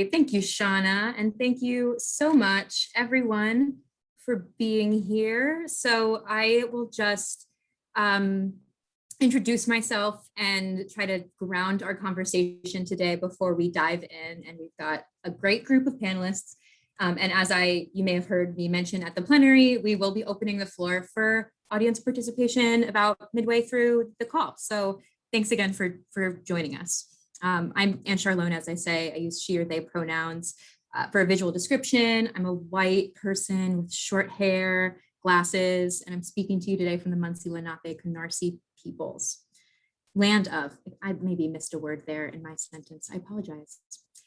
Thank you, Shauna, and thank you so much, everyone, for being here. So I will just introduce myself and try to ground our conversation today before we dive in. And we've got a great group of panelists. And as you may have heard me mention at the plenary, we will be opening the floor for audience participation about midway through the call. So thanks again for joining us. I'm Ciarlone, as I say. I use she or they pronouns. For a visual description, I'm a white person with short hair, glasses, and I'm speaking to you today from the Munsee Lenape Canarsie peoples. Land of, I maybe missed a word there in my sentence, I apologize.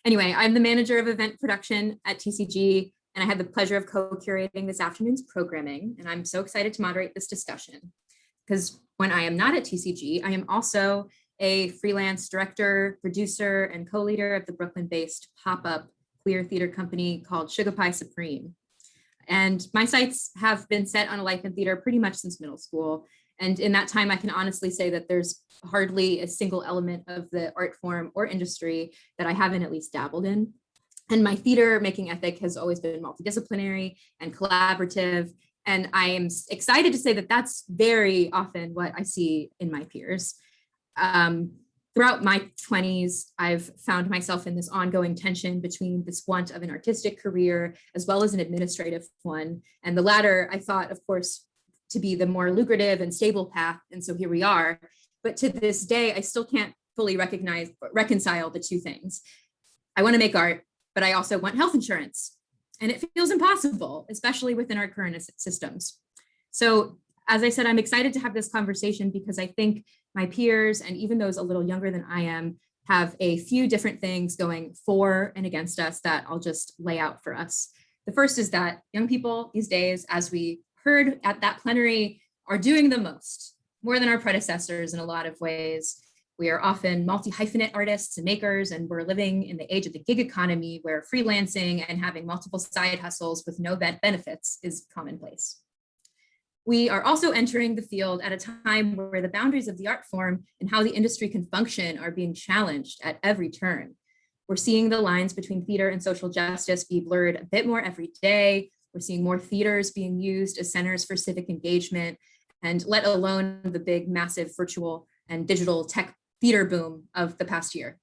Anyway, I'm the manager of event production at TCG, and I had the pleasure of co-curating this afternoon's programming, and I'm so excited to moderate this discussion, because when I am not at TCG, I am also a freelance director, producer, and co-leader of the Brooklyn-based pop-up queer theater company called Sugar Pie Supreme. And my sights have been set on a life in theater pretty much since middle school. And in that time, I can honestly say that there's hardly a single element of the art form or industry that I haven't at least dabbled in. And my theater making ethic has always been multidisciplinary and collaborative. And I am excited to say that that's very often what I see in my peers. Throughout my 20s, I've found myself in this ongoing tension between this want of an artistic career as well as an administrative one. And the latter, I thought, of course, to be the more lucrative and stable path. And so here we are. But to this day, I still can't fully reconcile the two things. I want to make art, but I also want health insurance. And it feels impossible, especially within our current systems. So as I said, I'm excited to have this conversation because I think my peers, and even those a little younger than I am, have a few different things going for and against us that I'll just lay out for us. The first is that young people these days, as we heard at that plenary, are doing the most, more than our predecessors in a lot of ways. We are often multi-hyphenate artists and makers, and we're living in the age of the gig economy where freelancing and having multiple side hustles with no benefits is commonplace. We are also entering the field at a time where the boundaries of the art form and how the industry can function are being challenged at every turn. We're seeing the lines between theater and social justice be blurred a bit more every day. We're seeing more theaters being used as centers for civic engagement, and let alone the big, massive virtual and digital tech theater boom of the past year.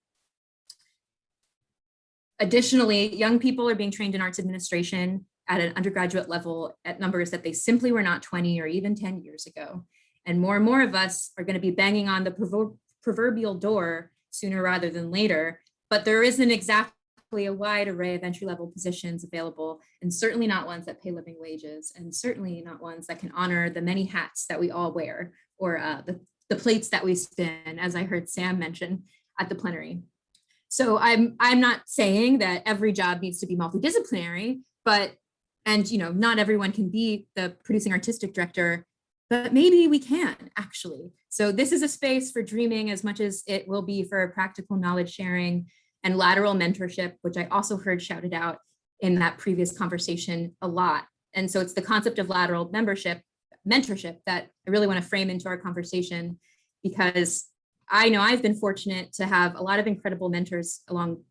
Additionally, young people are being trained in arts administration at an undergraduate level at numbers that they simply were not 20 or even 10 years ago. And more of us are going to be banging on the proverbial door sooner rather than later, but there isn't exactly a wide array of entry-level positions available, and certainly not ones that pay living wages, and certainly not ones that can honor the many hats that we all wear, or the plates that we spin, as I heard Sam mention at the plenary. So I'm not saying that every job needs to be multidisciplinary, and not everyone can be the producing artistic director, but maybe we can actually. So this is a space for dreaming as much as it will be for practical knowledge sharing and lateral mentorship, which I also heard shouted out in that previous conversation a lot. And so it's the concept of lateral mentorship that I really want to frame into our conversation, because I know I've been fortunate to have a lot of incredible mentors along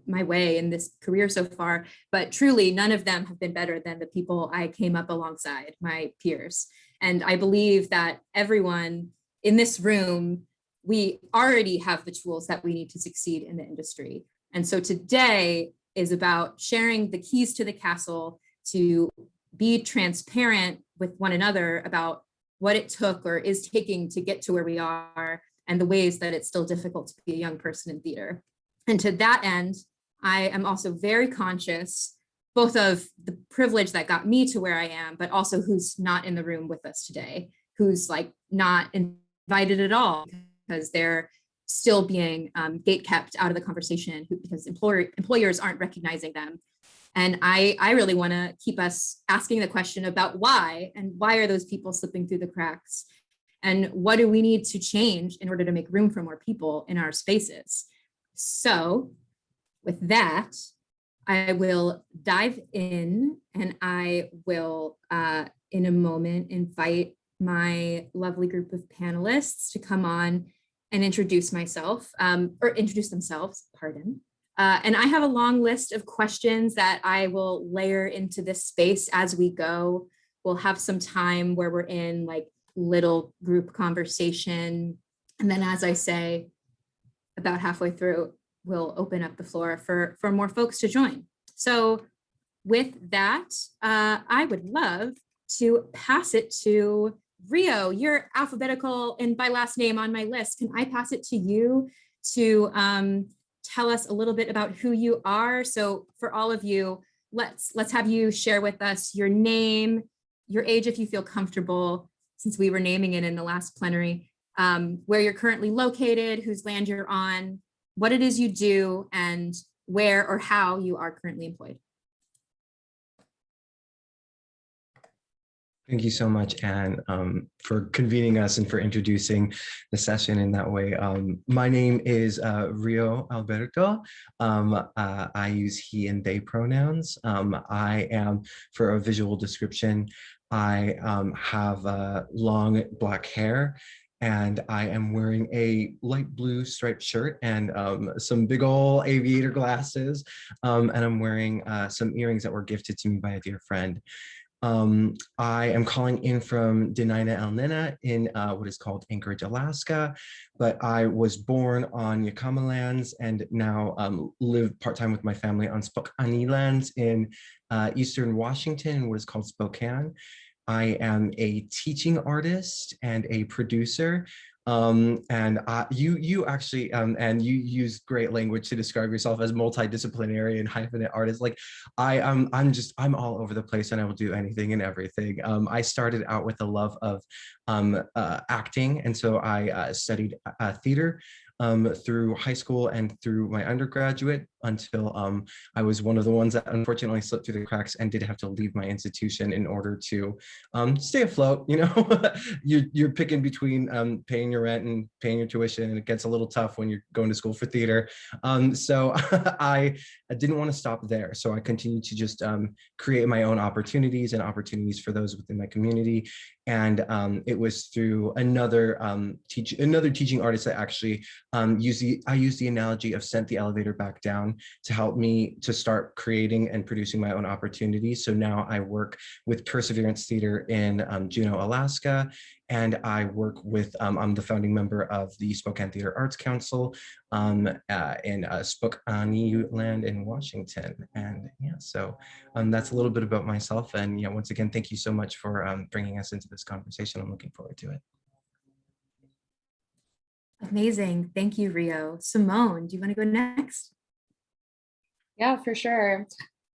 my way in this career so far, but truly none of them have been better than the people I came up alongside, my peers. And I believe that everyone in this room, we already have the tools that we need to succeed in the industry. And so today is about sharing the keys to the castle to be transparent with one another about what it took or is taking to get to where we are, and the ways that it's still difficult to be a young person in theater. And to that end, I am also very conscious both of the privilege that got me to where I am, but also who's not in the room with us today, who's not invited at all because they're still being gate-kept out of the conversation because employers aren't recognizing them. And I really want to keep us asking the question about why, and why are those people slipping through the cracks? And what do we need to change in order to make room for more people in our spaces? So with that, I will dive in, and I will, in a moment, invite my lovely group of panelists to come on and introduce themselves, pardon. And I have a long list of questions that I will layer into this space as we go. We'll have some time where we're in like little group conversation. And then, as I say, about halfway through, we'll open up the floor for more folks to join. So with that, I would love to pass it to Rio. You're alphabetical and by last name on my list. Can I pass it to you to tell us a little bit about who you are? So for all of you, let's have you share with us your name, your age if you feel comfortable, since we were naming it in the last plenary, where you're currently located, whose land you're on, what it is you do, and where or how you are currently employed. Thank you so much, Anne, for convening us and for introducing the session in that way. My name is Rio Alberto. I use he and they pronouns. I am, for a visual description, I have long black hair, and I am wearing a light blue striped shirt and some big ol' aviator glasses. And I'm wearing some earrings that were gifted to me by a dear friend. I am calling in from Denina El Nina in what is called Anchorage, Alaska, but I was born on Yakama lands and now live part-time with my family on Spokane lands in Eastern Washington, what is called Spokane. I am a teaching artist and a producer. And you actually, and you use great language to describe yourself as multidisciplinary and hyphenate artist. Like I'm all over the place, and I will do anything and everything. I started out with a love of acting, and so I studied theater through high school and through my undergraduate until I was one of the ones that unfortunately slipped through the cracks and did have to leave my institution in order to stay afloat. You know, you're picking between paying your rent and paying your tuition, and it gets a little tough when you're going to school for theater. So I didn't want to stop there. So I continued to just create my own opportunities and opportunities for those within my community. And it was through another teaching artist that actually I used the analogy of sent the elevator back down to help me to start creating and producing my own opportunities. So now I work with Perseverance Theater in Juneau, Alaska, and I work with, I'm the founding member of the Spokane Theater Arts Council in Spokane land in Washington. And yeah, so that's a little bit about myself. And yeah, once again, thank you so much for bringing us into this conversation. I'm looking forward to it. Amazing. Thank you, Rio. Simone, do you want to go next? Yeah, for sure.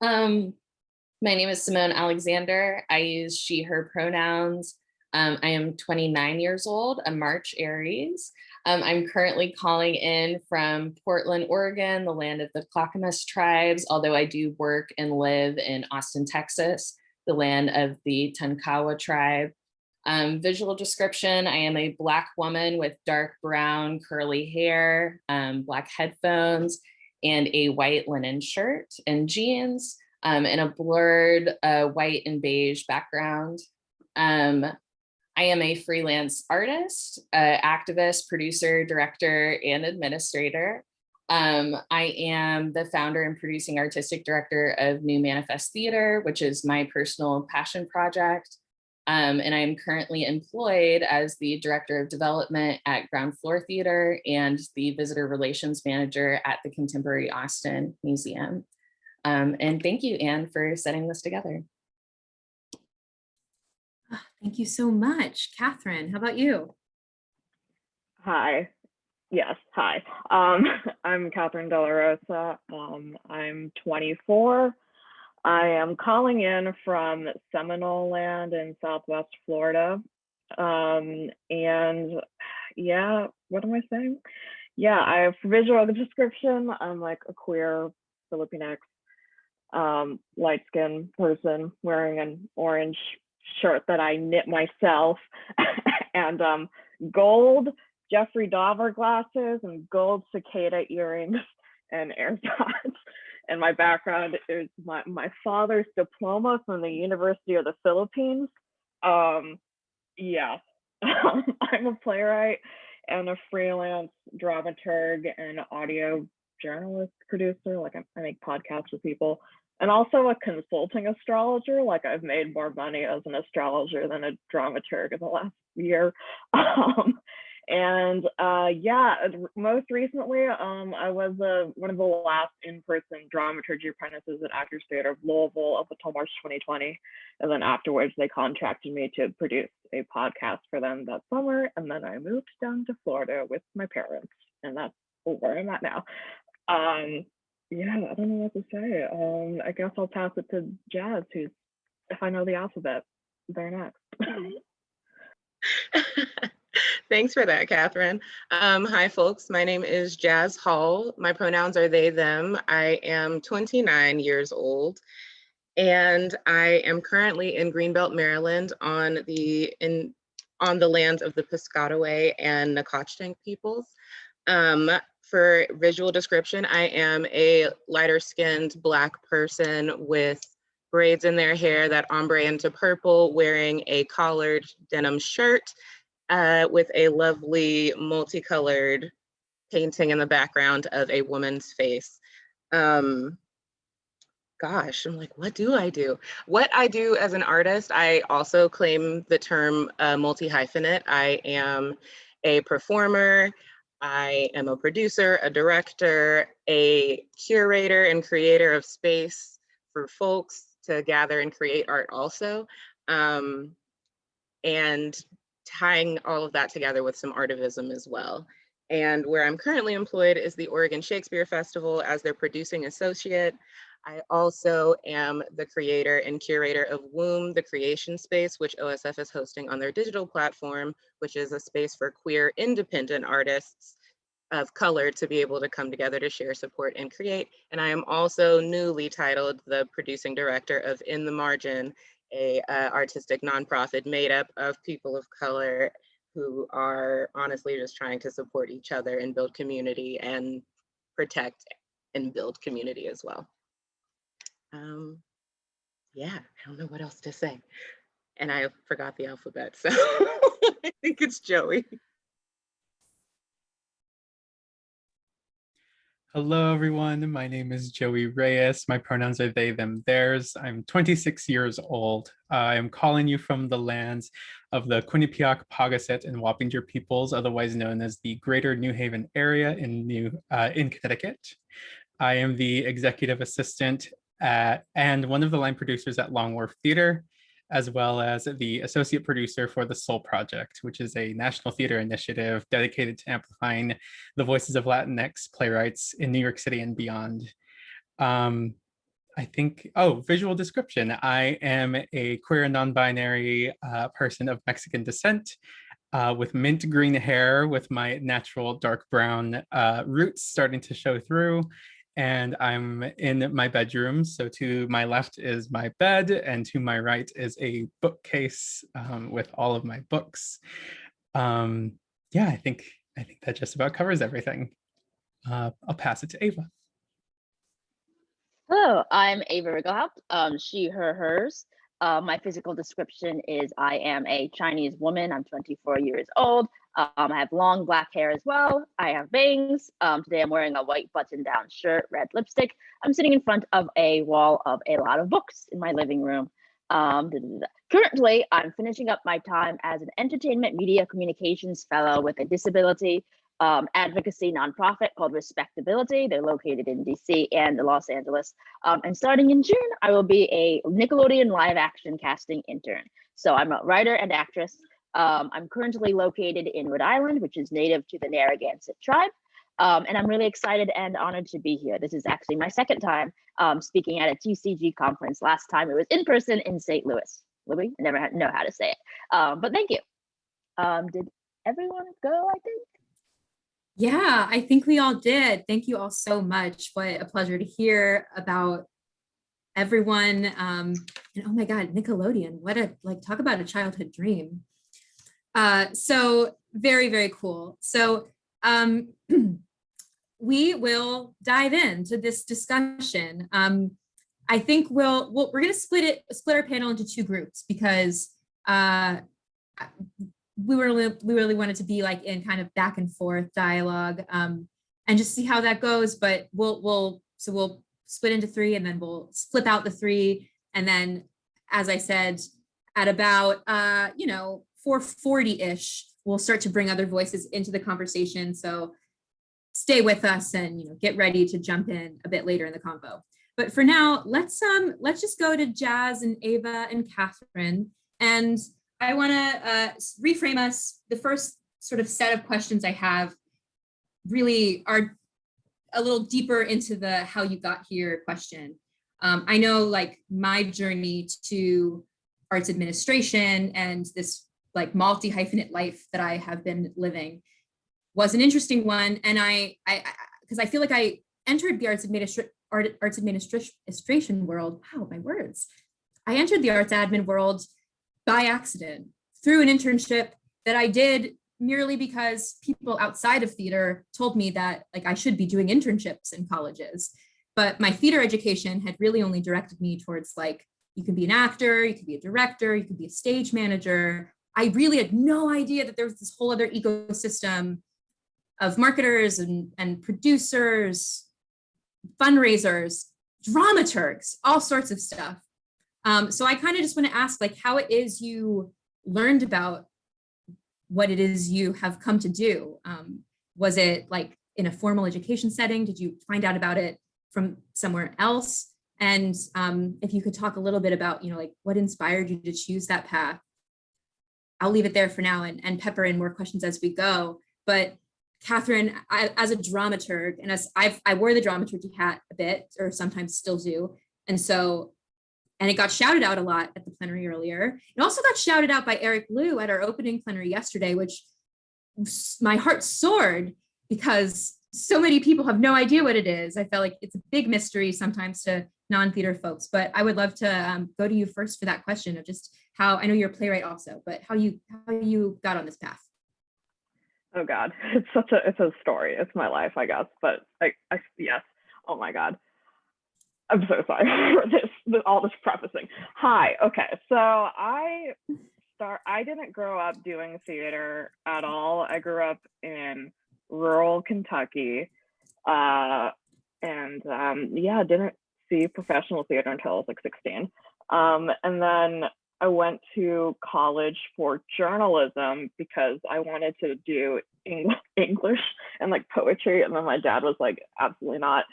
My name is Simone Alexander. I use she, her pronouns. I am 29 years old, a March Aries. I'm currently calling in from Portland, Oregon, the land of the Clackamas tribes, although I do work and live in Austin, Texas, the land of the Tonkawa tribe. Visual description, I am a Black woman with dark brown curly hair, black headphones, and a white linen shirt and jeans, and a blurred white and beige background. I am a freelance artist, activist, producer, director, and administrator. I am the founder and producing artistic director of New Manifest Theater, which is my personal passion project. And I am currently employed as the director of development at Ground Floor Theater and the visitor relations manager at the Contemporary Austin Museum. And thank you, Anne, for setting this together. Thank you so much. Kathryn, how about you? Hi. Yes, hi. I'm Kathryn De La Rosa. I'm 24. I am calling in from Seminole land in Southwest Florida. And yeah, what am I saying? Yeah, I have visual description. I'm like a queer Filipinx, light-skinned person wearing an orange shirt that I knit myself and gold Jeffrey Dahmer glasses and gold cicada earrings and AirPods. And my background is my father's diploma from the University of the Philippines. Yeah, I'm a playwright and a freelance dramaturg and audio journalist, producer, like I make podcasts with people, and also a consulting astrologer. Like I've made more money as an astrologer than a dramaturg in the last year. Yeah, most recently, I was one of the last in-person dramaturgy apprentices at Actors Theater of Louisville up until March 2020. And then afterwards, they contracted me to produce a podcast for them that summer. And then I moved down to Florida with my parents, and that's where I'm at now. Yeah, I don't know what to say. I guess I'll pass it to Jazz, who's, if I know the alphabet, they're next. Thanks for that, Kathryn. Hi, folks. My name is Jazz Hall. My pronouns are they, them. I am 29 years old, and I am currently in Greenbelt, Maryland, on the lands of the Piscataway and Nacotchtank peoples. For visual description, I am a lighter-skinned Black person with braids in their hair that ombre into purple, wearing a collared denim shirt, with a lovely multicolored painting in the background of a woman's face. Gosh, I'm like, what do I do? What I do as an artist, I also claim the term multi-hyphenate. I am a performer, I am a producer, a director, a curator and creator of space for folks to gather and create art also. And tying all of that together with some artivism as well. And where I'm currently employed is the Oregon Shakespeare Festival as their producing associate. I also am the creator and curator of Womb, the creation space, which OSF is hosting on their digital platform, which is a space for queer independent artists of color to be able to come together to share, support, and create. And I am also newly titled the producing director of In the Margin, a artistic nonprofit made up of people of color who are honestly just trying to support each other and build community and protect and build community as well. Yeah, I don't know what else to say. And I forgot the alphabet, so I think it's Joey. Hello, everyone. My name is Joey Reyes. My pronouns are they, them, theirs. I'm 26 years old. I am calling you from the lands of the Quinnipiac, Paugussett, and Wappinger peoples, otherwise known as the Greater New Haven area in Connecticut. I am the executive assistant and one of the line producers at Long Wharf Theater, as well as the associate producer for the Soul Project, which is a national theater initiative dedicated to amplifying the voices of Latinx playwrights in New York City and beyond. I think, visual description. I am a queer and non-binary person of Mexican descent with mint green hair with my natural dark brown roots starting to show through. And I'm in my bedroom. So to my left is my bed, and to my right is a bookcase with all of my books. Yeah, I think that just about covers everything. I'll pass it to Ava. Hello, I'm Ava Rigelhaupt, she, her, hers. My physical description is I am a Chinese woman. I'm 24 years old. I have long black hair as well. I have bangs. Today I'm wearing a white button-down shirt, red lipstick. I'm sitting in front of a wall of a lot of books in my living room. Currently, I'm finishing up my time as an entertainment media communications fellow with a disability advocacy nonprofit called Respectability. They're located in DC and Los Angeles. And starting in June, I will be a Nickelodeon live action casting intern. So I'm a writer and actress. I'm currently located in Rhode Island, which is native to the Narragansett tribe. And I'm really excited and honored to be here. This is actually my second time speaking at a TCG conference. Last time it was in person in St. Louis. Louis, I never know how to say it. But thank you. Did everyone go, I think? Yeah, I think we all did. Thank you all so much. What a pleasure to hear about everyone. And oh my God, Nickelodeon, talk about a childhood dream. So very, very cool. So we will dive into this discussion. I think we're going to split our panel into two groups because we really wanted to be like in kind of back and forth dialogue. And and just see how that goes. But we'll split into three, and then we'll flip out the three. And then, as I said, at about 4:40-ish, we'll start to bring other voices into the conversation. So stay with us and get ready to jump in a bit later in the convo. But for now, let's just go to Jazz and Ava and Kathryn. And I want to reframe us. The first sort of set of questions I have really are a little deeper into the how you got here question. I know like my journey to arts administration and this like multi-hyphenate life that I have been living was an interesting one. And because I feel like I entered the arts administration world. Wow, my words. I entered the arts admin world by accident through an internship that I did merely because people outside of theater told me that like I should be doing internships in colleges. But my theater education had really only directed me towards like, you can be an actor, you can be a director, you can be a stage manager. I really had no idea that there was this whole other ecosystem of marketers and producers, fundraisers, dramaturgs, all sorts of stuff. So I kind of just want to ask like how it is you learned about what it is you have come to do. Was it like in a formal education setting? Did you find out about it from somewhere else? And if you could talk a little bit about, like what inspired you to choose that path. I'll leave it there for now and pepper in more questions as we go. But Kathryn, as a dramaturg, and as I wore the dramaturgy hat a bit, or sometimes still do. And it got shouted out a lot at the plenary earlier. It also got shouted out by Eric Liu at our opening plenary yesterday, which my heart soared because so many people have no idea what it is. I felt like it's a big mystery sometimes to non-theater folks, but I would love to go to you first for that question of just how, I know you're a playwright also, but how you got on this path. Oh God, it's a story. It's my life, I guess. But yes. Oh my God. I'm so sorry for all this prefacing. Hi. Okay. So I didn't grow up doing theater at all. I grew up in rural Kentucky, didn't see professional theater until I was like 16. And then I went to college for journalism because I wanted to do English and like poetry. And then my dad was like, absolutely not.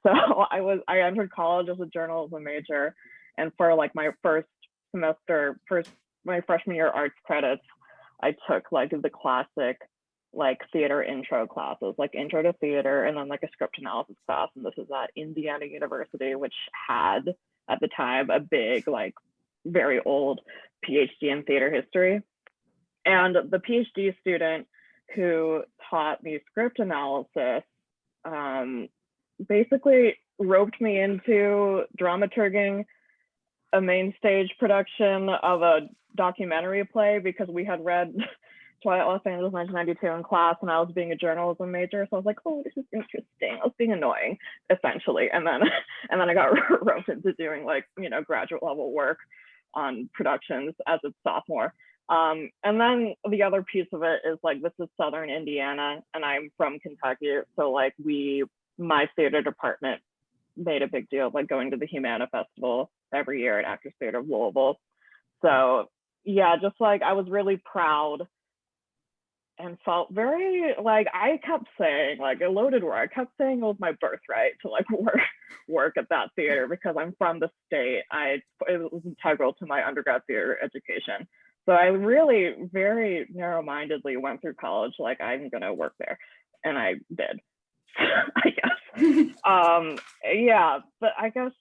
So I entered college as a journalism major. And for like my first semester, my freshman year arts credits, I took like the classic like theater intro classes, like intro to theater, and then like a script analysis class. And this is at Indiana University, which had at the time a big, like very old PhD in theater history. And the PhD student who taught me script analysis basically roped me into dramaturging a main stage production of a documentary play because we had read Twilight Los Angeles 1992 in class and I was being a journalism major. So I was like, oh, this is interesting. I was being annoying, essentially. And then I got roped into doing like, graduate level work on productions as a sophomore. And then the other piece of it is like, this is Southern Indiana and I'm from Kentucky. So like my theater department made a big deal of like going to the Humana Festival every year at Actors Theater of Louisville. So yeah, just like I was really proud and felt very like I kept saying like a loaded word. I kept saying it was my birthright to like work at that theater because I'm from the state. It was integral to my undergrad theater education. So I really very narrow-mindedly went through college like I'm gonna work there, and I did. I guess. Yeah, but I guess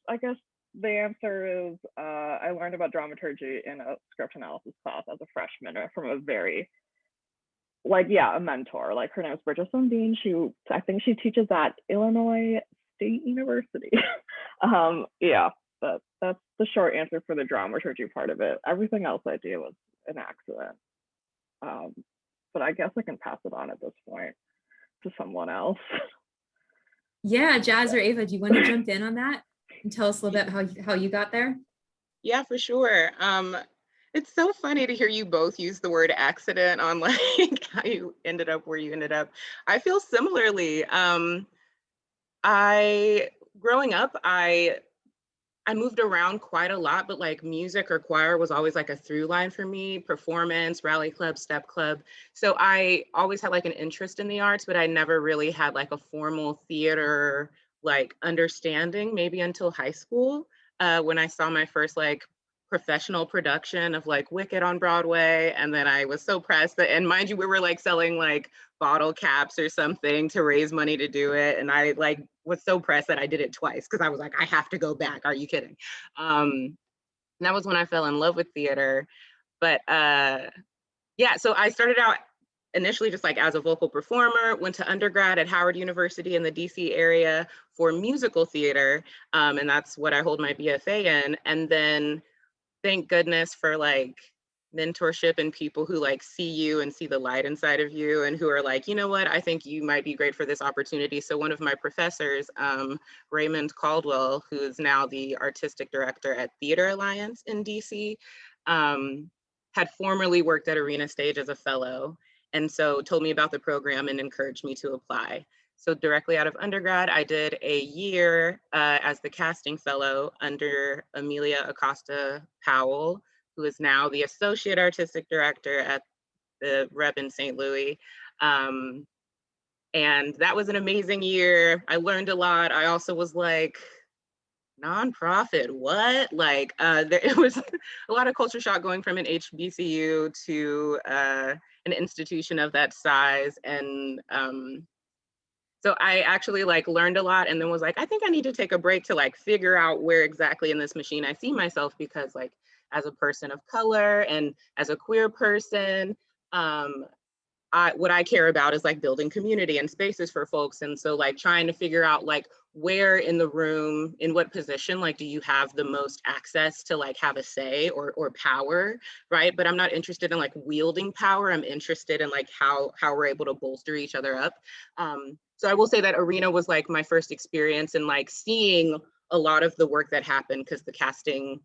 the answer is I learned about dramaturgy in a script analysis class as a freshman from a very a mentor. Like her name is Bridget Sundin. I think she teaches at Illinois State University. Yeah, but that's the short answer for the dramaturgy part of it. Everything else I do was an accident. But I guess I can pass it on at this point to someone else. Yeah, Jazz or Ava, do you want to jump in on that and tell us a little bit how you got there? Yeah, for sure. It's so funny to hear you both use the word accident on like how you ended up where you ended up. I feel similarly. I growing up, I moved around quite a lot, but like music or choir was always like a through line for me, performance, rally club, step club. So I always had like an interest in the arts, but I never really had like a formal theater like understanding, maybe until high school, when I saw my first like professional production of like Wicked on Broadway. And then I was so pressed that, and mind you, we were like selling like bottle caps or something to raise money to do it. And I like was so pressed that I did it twice because I was like, I have to go back. Are you kidding? And that was when I fell in love with theater. But yeah, so I started out initially just like as a vocal performer, went to undergrad at Howard University in the DC area for musical theater. And that's what I hold my BFA in. And then thank goodness for like mentorship and people who like see you and see the light inside of you and who are like, you know what, I think you might be great for this opportunity. So one of my professors, Raymond Caldwell, who is now the artistic director at Theater Alliance in DC, had formerly worked at Arena Stage as a fellow. And so told me about the program and encouraged me to apply. So directly out of undergrad, I did a year as the casting fellow under Amelia Acosta Powell, who is now the associate artistic director at the Rep in St. Louis. And that was an amazing year. I learned a lot. I also was like, nonprofit, what? Like, it was a lot of culture shock going from an HBCU to an institution of that size. And so I actually like learned a lot and then was like, I think I need to take a break to like figure out where exactly in this machine I see myself, because like as a person of color and as a queer person, what I care about is like building community and spaces for folks. And so like trying to figure out like where in the room, in what position, like do you have the most access to like have a say or power, right? But I'm not interested in like wielding power. I'm interested in like how we're able to bolster each other up. So I will say that Arena was like my first experience in like seeing a lot of the work that happened, because the casting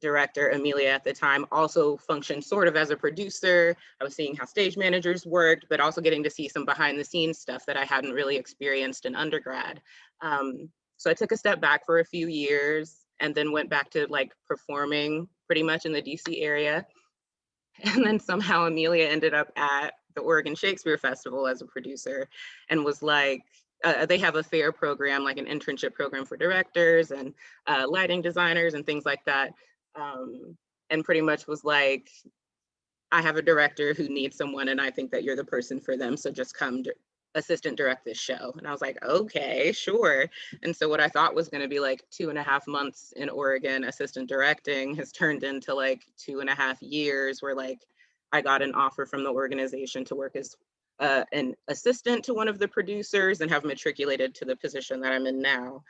director, Amelia at the time, also functioned sort of as a producer. I was seeing how stage managers worked, but also getting to see some behind the scenes stuff that I hadn't really experienced in undergrad. So I took a step back for a few years and then went back to like performing pretty much in the DC area. And then somehow Amelia ended up at the Oregon Shakespeare Festival as a producer and was like, they have a FAIR program, like an internship program for directors and lighting designers and things like that. And pretty much was like, I have a director who needs someone and I think that you're the person for them. So just come assistant direct this show. And I was like, okay, sure. And so what I thought was going to be like 2.5 months in Oregon assistant directing has turned into like 2.5 years, where like I got an offer from the organization to work as an assistant to one of the producers and have matriculated to the position that I'm in now.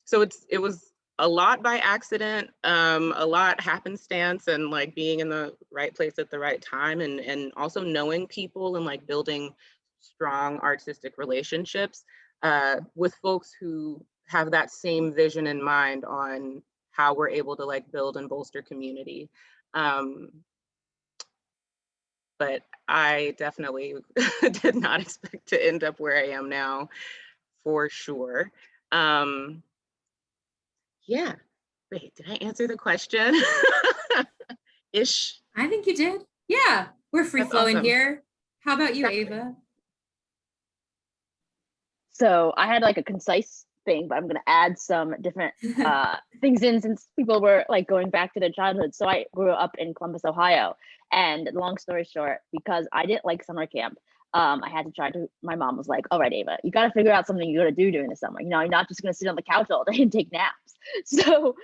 So it was a lot by accident, a lot happenstance, and like being in the right place at the right time, and also knowing people and like building strong artistic relationships with folks who have that same vision in mind on how we're able to like build and bolster community. But I definitely did not expect to end up where I am now, for sure. Yeah, wait, did I answer the question? Ish. I think you did. Yeah, we're free flowing awesome. here. How about you, Ava? So I had like a concise thing, but I'm going to add some different things in, since people were like going back to their childhood. So I grew up in Columbus, Ohio. And long story short, because I didn't like summer camp, I had to try to, my mom was like, all right, Ava, you got to figure out something you're going to do during the summer. You know, you're not just going to sit on the couch all day and take naps. So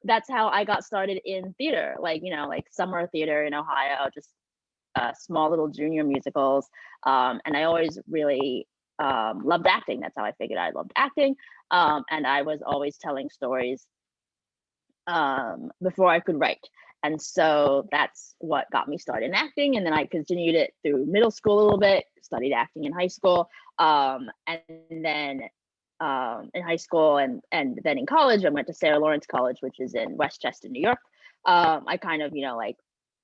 that's how I got started in theater, like, you know, like summer theater in Ohio, just small little junior musicals. And I always really loved acting. That's how I figured I loved acting. And I was always telling stories before I could write. And so that's what got me started in acting. And then I continued it through middle school a little bit, studied acting in high school. And then in high school and then in college, I went to Sarah Lawrence College, which is in Westchester, New York. I kind of, like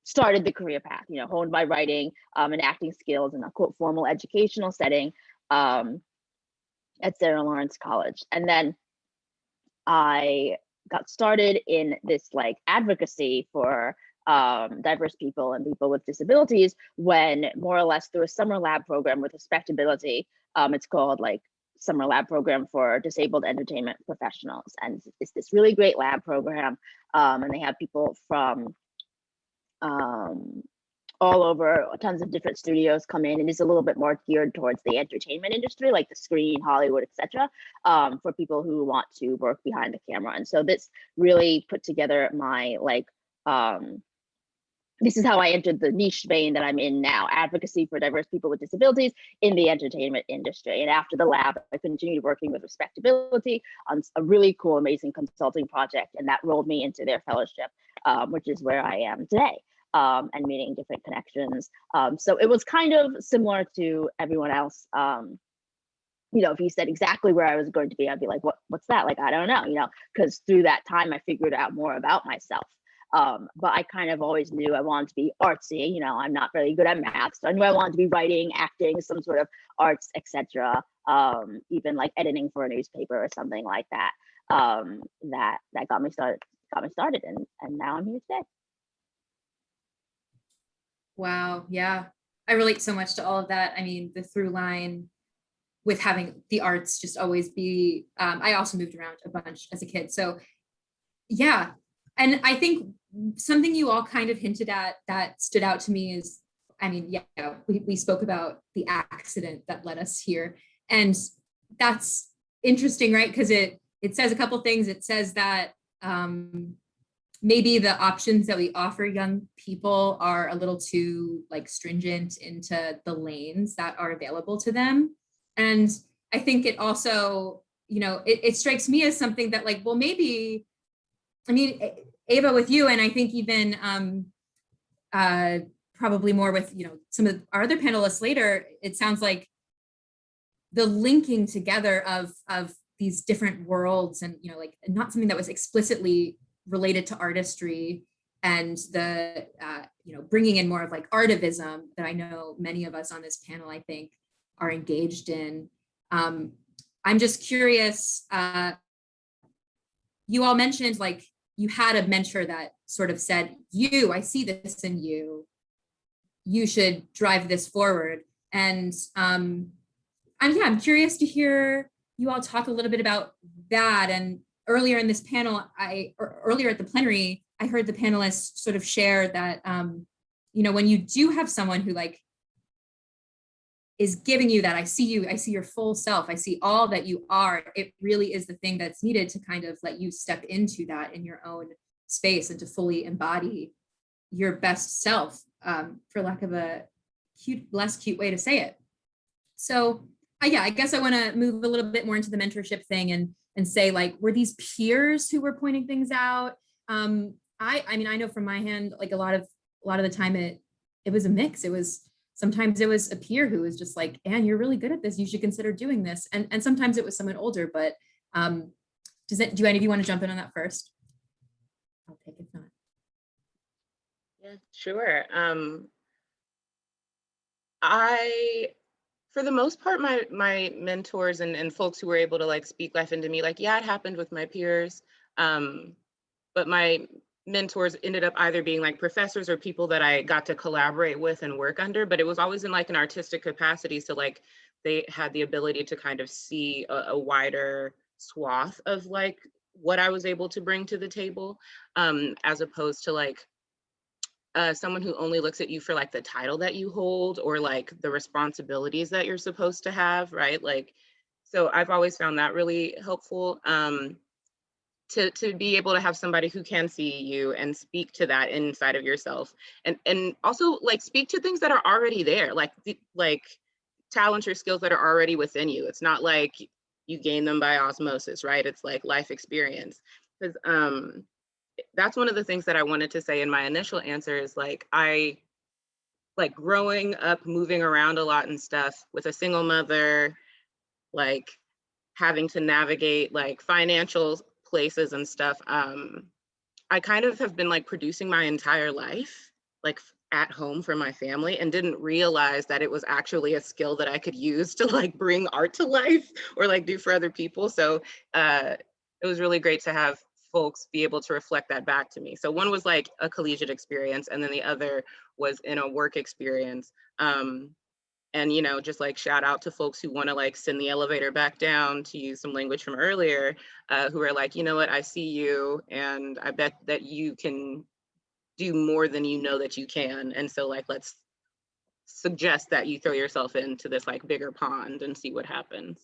started the career path, honed my writing and acting skills in a quote formal educational setting at Sarah Lawrence College. And then I got started in this like advocacy for diverse people and people with disabilities when more or less through a summer lab program with Respectability. It's called like Summer Lab Program for Disabled Entertainment Professionals. And it's this really great lab program. And they have people from all over, tons of different studios come in, and it's a little bit more geared towards the entertainment industry, like the screen, Hollywood, etc., for people who want to work behind the camera. And so this really put together my like, this is how I entered the niche vein that I'm in now, advocacy for diverse people with disabilities in the entertainment industry. And after the lab, I continued working with Respectability on a really cool, amazing consulting project, and that rolled me into their fellowship, which is where I am today. And meeting different connections. So it was kind of similar to everyone else. If you said exactly where I was going to be, I'd be like, what's that? Like, I don't know, because through that time, I figured out more about myself. But I kind of always knew I wanted to be artsy. I'm not very good at math, so I knew I wanted to be writing, acting, some sort of arts, etc. Even like editing for a newspaper or something like that. That got me started, and now I'm here today. Wow. Yeah. I relate so much to all of that. I mean, the through line with having the arts just always be, I also moved around a bunch as a kid. So yeah. And I think something you all kind of hinted at that stood out to me is, I mean, yeah, we spoke about the accident that led us here. And that's interesting, right? Because it says a couple things. It says that, maybe the options that we offer young people are a little too like stringent into the lanes that are available to them. And I think it also, it strikes me as something that like, well, maybe, I mean, Ava, with you, and I think even probably more with, some of our other panelists later, it sounds like the linking together of these different worlds and, like not something that was explicitly related to artistry and the, bringing in more of like artivism that I know many of us on this panel, I think, are engaged in. I'm just curious, you all mentioned like you had a mentor that sort of said, I see this in you, you should drive this forward. And I'm curious to hear you all talk a little bit about that. And earlier in this panel, earlier at the plenary, I heard the panelists sort of share that, when you do have someone who like is giving you that, I see your full self, I see all that you are, it really is the thing that's needed to kind of let you step into that in your own space and to fully embody your best self, for lack of a less cute way to say it. So I guess I want to move a little bit more into the mentorship thing and say like, were these peers who were pointing things out? I mean, I know from my hand, like a lot of the time it was a mix. Sometimes it was a peer who was just like, Anne, you're really good at this, you should consider doing this. And sometimes it was someone older, but do any of you want to jump in on that first? I'll take it if not. Yeah, sure. For the most part, my mentors and folks who were able to like speak life into me, like, yeah, it happened with my peers. But my mentors ended up either being like professors or people that I got to collaborate with and work under, but it was always in like an artistic capacity. So like they had the ability to kind of see a wider swath of like what I was able to bring to the table, as opposed to like someone who only looks at you for like the title that you hold or like the responsibilities that you're supposed to have, right? Like, so I've always found that really helpful, to be able to have somebody who can see you and speak to that inside of yourself, and also like speak to things that are already there, like talents or skills that are already within you. It's not like you gain them by osmosis, right? It's like life experience. Because that's one of the things that I wanted to say in my initial answer is like, I like growing up, moving around a lot and stuff with a single mother, like having to navigate like financial places and stuff. I kind of have been like producing my entire life, like at home for my family, and didn't realize that it was actually a skill that I could use to like bring art to life or like do for other people. So it was really great to have folks be able to reflect that back to me. So one was like a collegiate experience, and then the other was in a work experience. And, you know, just like shout out to folks who want to like send the elevator back down, to use some language from earlier, who are like, you know what, I see you, and I bet that you can do more than you know that you can. And so like, let's suggest that you throw yourself into this like bigger pond and see what happens.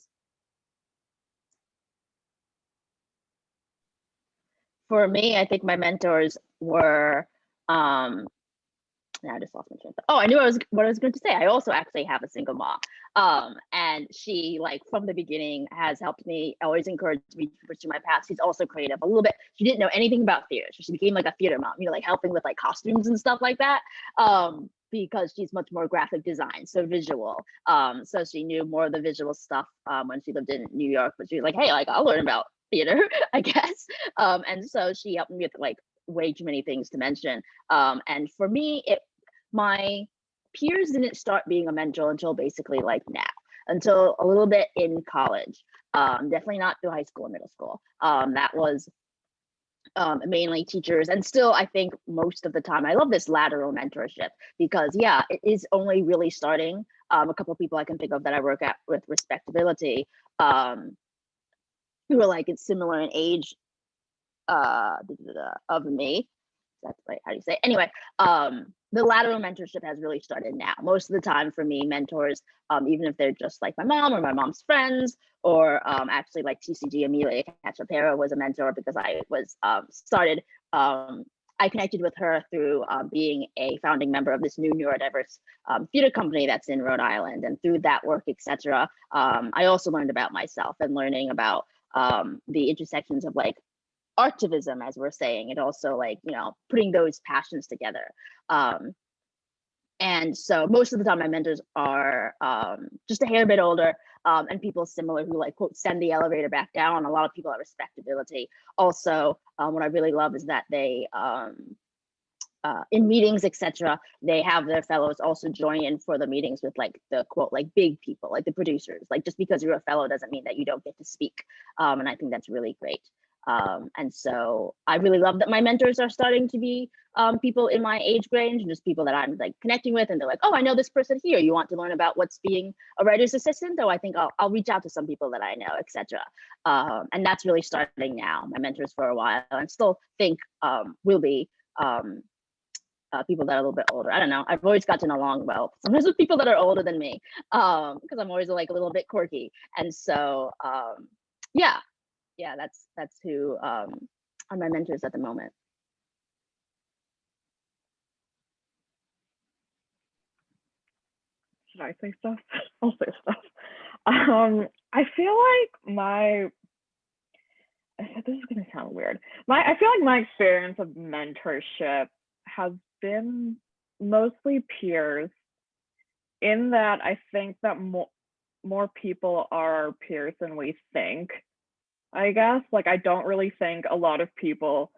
For me, I think my mentors were, now I just lost my train of thought. Oh, I knew what I was going to say. I also actually have a single mom. And she, like, from the beginning has helped me, always encouraged me to pursue my path. She's also creative a little bit. She didn't know anything about theater. So she became like a theater mom, you know, like helping with like costumes and stuff like that. Because she's much more graphic design, so visual. So she knew more of the visual stuff when she lived in New York, but she was like, hey, like, I'll learn about theater, I guess. And so she helped me with like way too many things to mention. And for me, my peers didn't start being a mentor until basically like now, until a little bit in college. Definitely not through high school and middle school. That was mainly teachers, and still I think most of the time I love this lateral mentorship, because yeah, it is only really starting. A couple of people I can think of that I work at with respectability, who are like it's similar in age of me. That's right, how do you say it? Anyway, the lateral mentorship has really started now. Most of the time for me, mentors, even if they're just like my mom or my mom's friends, or actually like TCG Amelia Cachapera was a mentor because I was I connected with her through being a founding member of this new neurodiverse theater company that's in Rhode Island. And through that work, etc., I also learned about myself and learning about the intersections of like artivism, as we're saying, and also like, you know, putting those passions together. And so most of the time my mentors are just a hair bit older, and people similar who like quote send the elevator back down. A lot of people at respectability. Also, what I really love is that they in meetings, etc., they have their fellows also join in for the meetings with like the quote like big people, like the producers. Like just because you're a fellow doesn't mean that you don't get to speak. And I think that's really great. And so I really love that my mentors are starting to be people in my age range, and just people that I'm like connecting with, and they're like, oh, I know this person here. You want to learn about what's being a writer's assistant? Oh, I think I'll reach out to some people that I know, etc. And that's really starting now. My mentors for a while, and still think will be people that are a little bit older. I don't know. I've always gotten along well, sometimes with people that are older than me, because I'm always like a little bit quirky. And so, yeah, that's who are my mentors at the moment. Should I say stuff? I'll say stuff. I feel like this is gonna sound weird. I feel like my experience of mentorship has been mostly peers, in that I think that more people are our peers than we think. I guess, like, I don't really think a lot of people,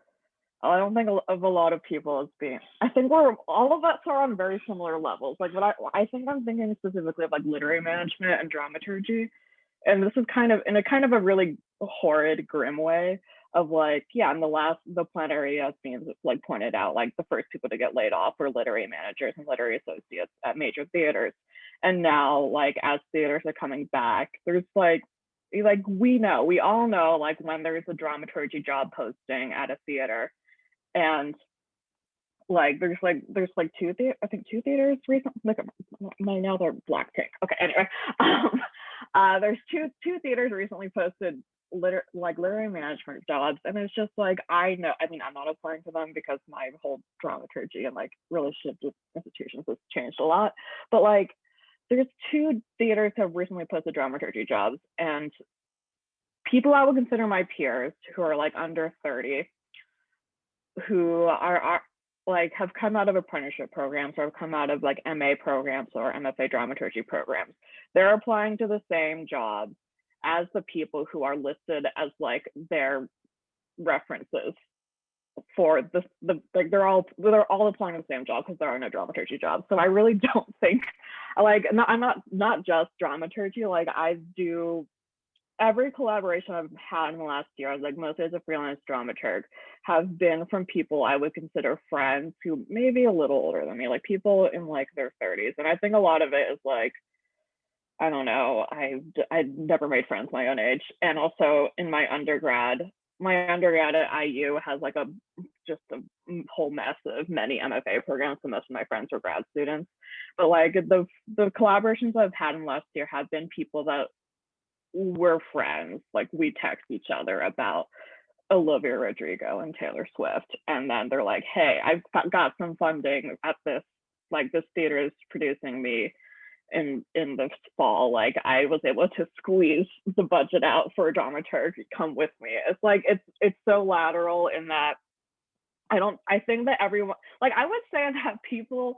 I don't think of a lot of people as being, I think all of us are on very similar levels. Like, what I think I'm thinking specifically of like literary management and dramaturgy. And this is kind of in a kind of a really horrid, grim way of like, yeah, in the plenary, as being like pointed out, like the first people to get laid off were literary managers and literary associates at major theaters. And now, like, as theaters are coming back, there's like we all know, like, when there's a dramaturgy job posting at a theater, and like there's two theaters recently. Look at my nails are black pink. Okay, anyway, there's two theaters recently posted literary management jobs, and it's just like, I know, I mean, I'm not applying for them because my whole dramaturgy and like relationship with institutions has changed a lot, but like there's two theaters have recently posted dramaturgy jobs, and people I would consider my peers who are like under 30, who are like have come out of apprenticeship programs or have come out of like MA programs or MFA dramaturgy programs. They're applying to the same jobs as the people who are listed as like their references for the like they're all applying the same job because there are no dramaturgy jobs. So I really don't think like I'm not just dramaturgy. Like I do every collaboration I've had in the last year, like mostly as a freelance dramaturg, have been from people I would consider friends who may be a little older than me, like people in like their 30s. And I think a lot of it is like, I don't know, I've never made friends my own age. And also in my undergrad at IU has like just a whole mess of many MFA programs, so most of my friends are grad students. But like the collaborations I've had in the last year have been people that we're friends. Like we text each other about Olivia Rodrigo and Taylor Swift, and then they're like, hey, I've got some funding at this, like this theater is producing me in the fall, like I was able to squeeze the budget out for a dramaturg, come with me. It's like it's so lateral in that I think that everyone, like I would say that people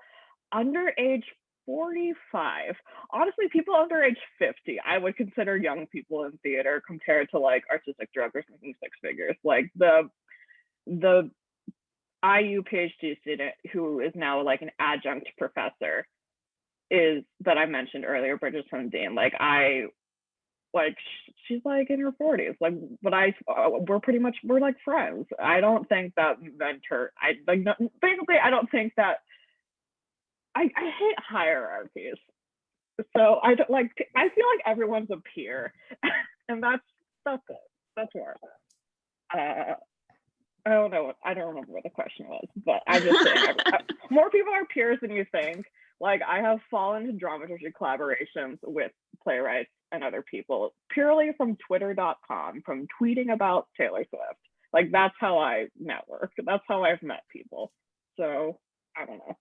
under age 45, honestly people under age 50 I would consider young people in theater compared to like artistic directors making six figures. Like the IU PhD student who is now like an adjunct professor is that I mentioned earlier, Bridget Dean, like she's like in her 40s, like, but we're like friends. I don't think that basically I don't think that I hate hierarchies. So I feel like everyone's a peer and that's it. That's where I don't remember what the question was, but I'm just saying more people are peers than you think. Like I have fallen into dramaturgy collaborations with playwrights and other people purely from twitter.com, from tweeting about Taylor Swift. Like that's how I network. That's how I've met people. So I don't know.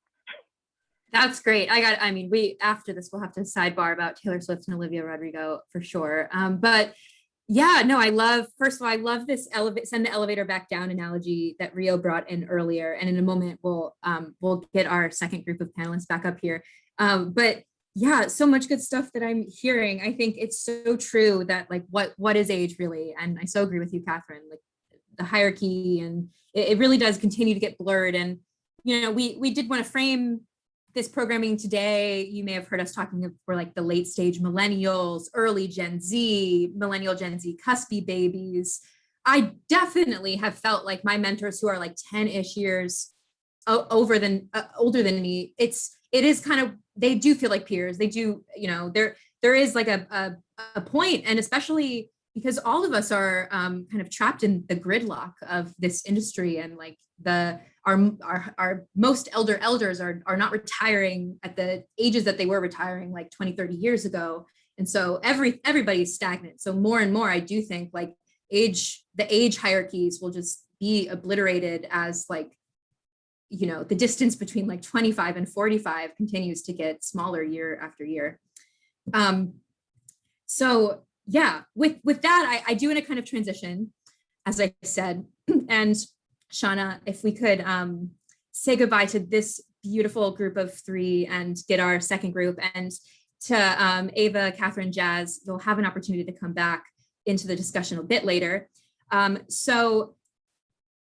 That's great. We after this we'll have to sidebar about Taylor Swift and Olivia Rodrigo for sure. But yeah, no, I love this send the elevator back down analogy that Rio brought in earlier. And in a moment, we'll get our second group of panelists back up here. But yeah, so much good stuff that I'm hearing. I think it's so true that like, what is age really? And I so agree with you, Kathryn, like the hierarchy, and it really does continue to get blurred. And, you know, we did want to frame this programming today. You may have heard us talking for like the late stage millennials, early Gen Z, millennial Gen Z cuspy babies. I definitely have felt like my mentors who are like 10-ish years older than me, it is kind of, they do feel like peers. They do, you know, there is like a point, and especially because all of us are kind of trapped in the gridlock of this industry, and like our most elders are not retiring at the ages that they were retiring like 20, 30 years ago. And so everybody's stagnant. So more and more, I do think like the age hierarchies will just be obliterated as like, you know, the distance between like 25 and 45 continues to get smaller year after year. So yeah, with that, I do want to kind of transition, as I said, and Shauna, if we could say goodbye to this beautiful group of three and get our second group, and to Ava, Kathryn, Jazz, you'll have an opportunity to come back into the discussion a bit later. So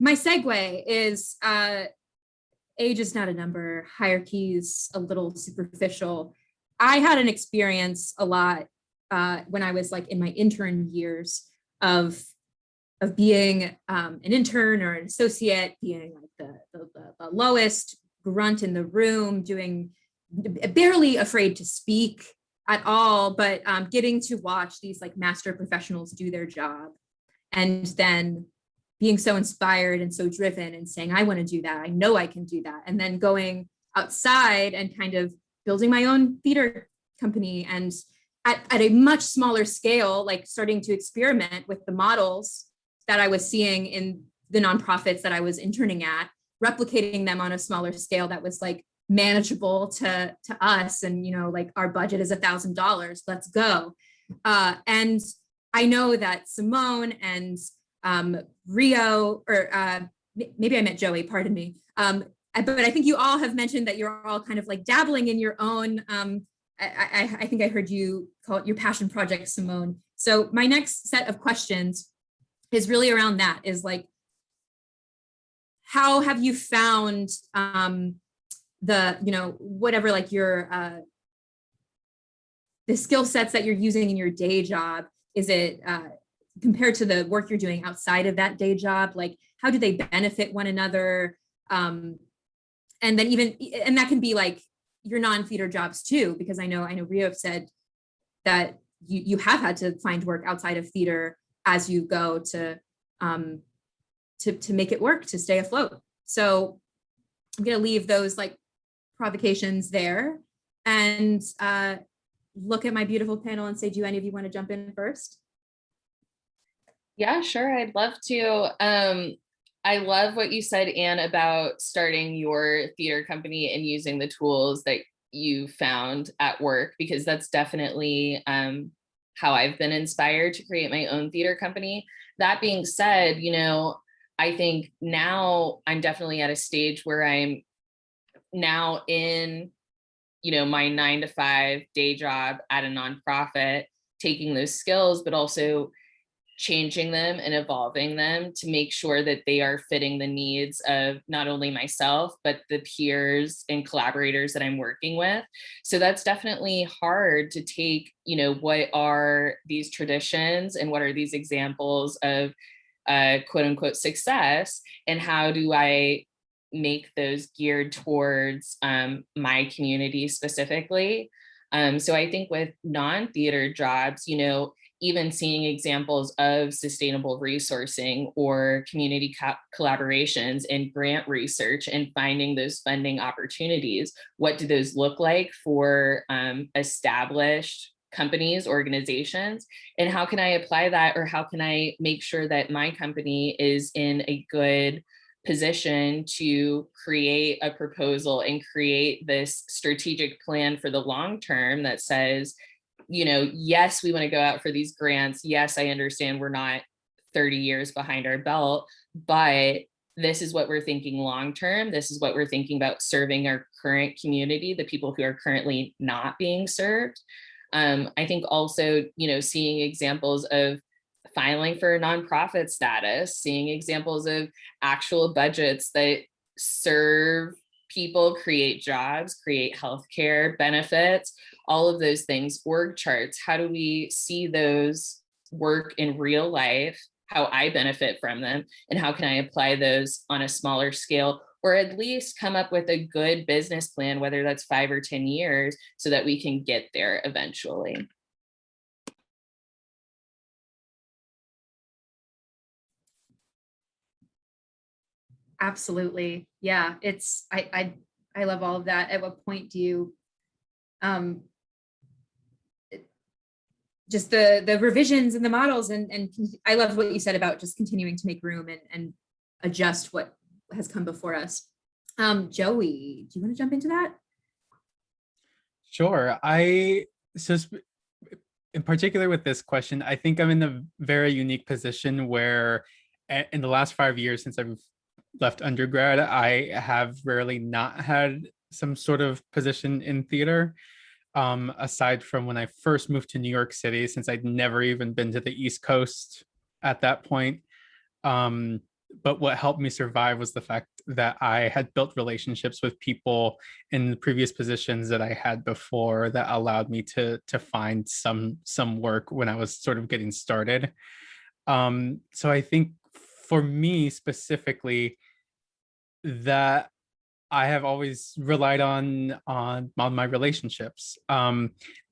my segue is age is not a number, hierarchies a little superficial. I had an experience a lot when I was like in my intern years of being an intern or an associate, being like the lowest grunt in the room, doing barely afraid to speak at all, but getting to watch these like master professionals do their job, and then being so inspired and so driven and saying, I want to do that. I know I can do that. And then going outside and kind of building my own theater company, and at a much smaller scale, like starting to experiment with the models that I was seeing in the nonprofits that I was interning at, replicating them on a smaller scale that was like manageable to us. And, you know, like our budget is $1,000, let's go. And I know that Simone and Rio, or maybe I meant Joey, pardon me. But I think you all have mentioned that you're all kind of like dabbling in your own, I think I heard you call it your passion project, Simone. So my next set of questions is really around that, is like, how have you found whatever, like your the skill sets that you're using in your day job? Is it compared to the work you're doing outside of that day job? Like, how do they benefit one another? And then and that can be like your non-theater jobs too, because I know Rio said that you have had to find work outside of theater as you go to make it work, to stay afloat. So I'm gonna leave those like provocations there and look at my beautiful panel and say, do any of you want to jump in first? Yeah, sure. I'd love to. I love what you said, Anne, about starting your theater company and using the tools that you found at work, because that's definitely how I've been inspired to create my own theater company. That being said, I think now I'm definitely at a stage where I'm now in, my 9-to-5 day job at a nonprofit, taking those skills, but also changing them and evolving them to make sure that they are fitting the needs of not only myself, but the peers and collaborators that I'm working with. So that's definitely hard to take, what are these traditions and what are these examples of quote unquote success, and how do I make those geared towards my community specifically. So I think with non-theater jobs, even seeing examples of sustainable resourcing or community collaborations and grant research and finding those funding opportunities. What do those look like for established companies, organizations, and how can I apply that, or how can I make sure that my company is in a good position to create a proposal and create this strategic plan for the long term that says, yes, we want to go out for these grants. Yes, I understand we're not 30 years behind our belt, but this is what we're thinking long term. This is what we're thinking about serving our current community, the people who are currently not being served. I think also, seeing examples of filing for nonprofit status, seeing examples of actual budgets that serve people, create jobs, create healthcare benefits, all of those things, org charts. How do we see those work in real life, how I benefit from them, and how can I apply those on a smaller scale, or at least come up with a good business plan, whether that's 5 or 10 years, so that we can get there eventually. Absolutely. Yeah, I love all of that. At what point do you just the revisions and the models, and I love what you said about just continuing to make room and adjust what has come before us. Joey, do you want to jump into that? Sure. In particular with this question, I think I'm in a very unique position where in the last 5 years since I've left undergrad, I have rarely not had some sort of position in theater, aside from when I first moved to New York City, since I'd never even been to the East Coast at that point. But what helped me survive was the fact that I had built relationships with people in the previous positions that I had before that allowed me to find some work when I was sort of getting started. So I think for me specifically, that I have always relied on my relationships.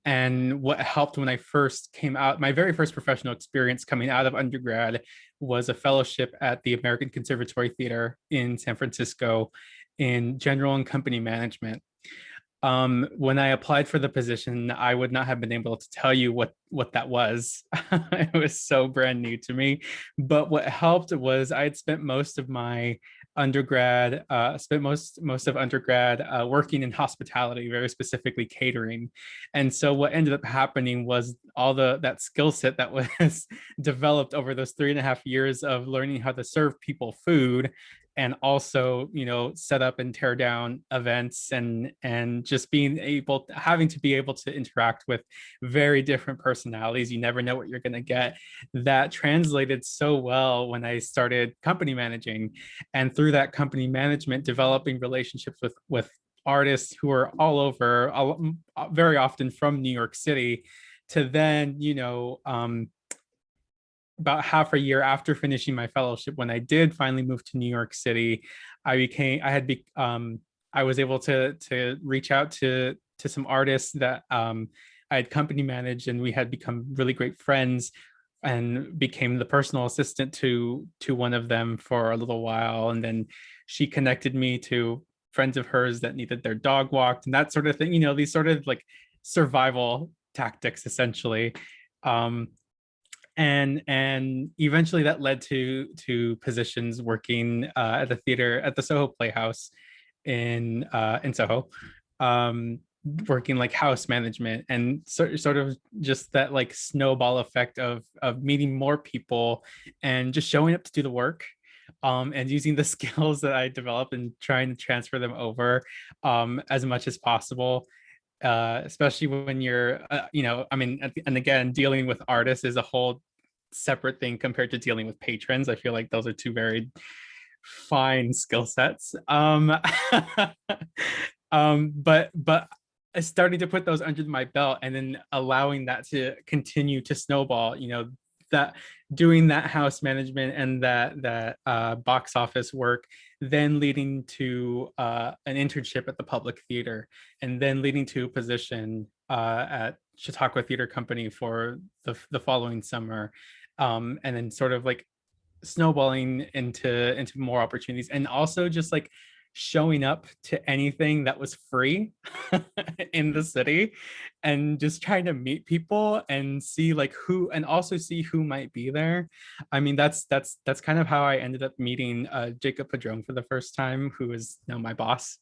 And what helped when I first came out, my very first professional experience coming out of undergrad was a fellowship at the American Conservatory Theater in San Francisco in general and company management. When I applied for the position, I would not have been able to tell you what that was. It was so brand new to me. But what helped was I had spent most of my undergrad, most of undergrad working in hospitality, very specifically catering. And so what ended up happening was all that skill set that was developed over those 3.5 years of learning how to serve people food and also, you know, set up and tear down events, and just having to be able to interact with very different personalities. You never know what you're going to get. That translated so well when I started company managing, and through that company management, developing relationships with artists who are all over, very often from New York City, to then, you know, about half a year after finishing my fellowship, when I did finally move to New York City, I was able to reach out to some artists that I had company managed, and we had become really great friends, and became the personal assistant to one of them for a little while. And then she connected me to friends of hers that needed their dog walked and that sort of thing, you know, these sort of like survival tactics essentially. And eventually that led to positions working at the theater at the Soho Playhouse in Soho, working like house management, and sort of just that like snowball effect of meeting more people and just showing up to do the work, and using the skills that I developed and trying to transfer them over as much as possible. Especially when you're, you know, I mean, and again, dealing with artists is a whole separate thing compared to dealing with patrons. I feel like those are two very fine skill sets. But starting to put those under my belt, and then allowing that to continue to snowball, you know, that doing that house management and that box office work, then leading to an internship at the Public Theater, and then leading to a position at Chautauqua Theater Company for the following summer, and then sort of like snowballing into more opportunities, and also just like showing up to anything that was free in the city, and just trying to meet people and see like who, and also see who might be there. I mean, that's kind of how I ended up meeting Jacob Padron for the first time, who is now my boss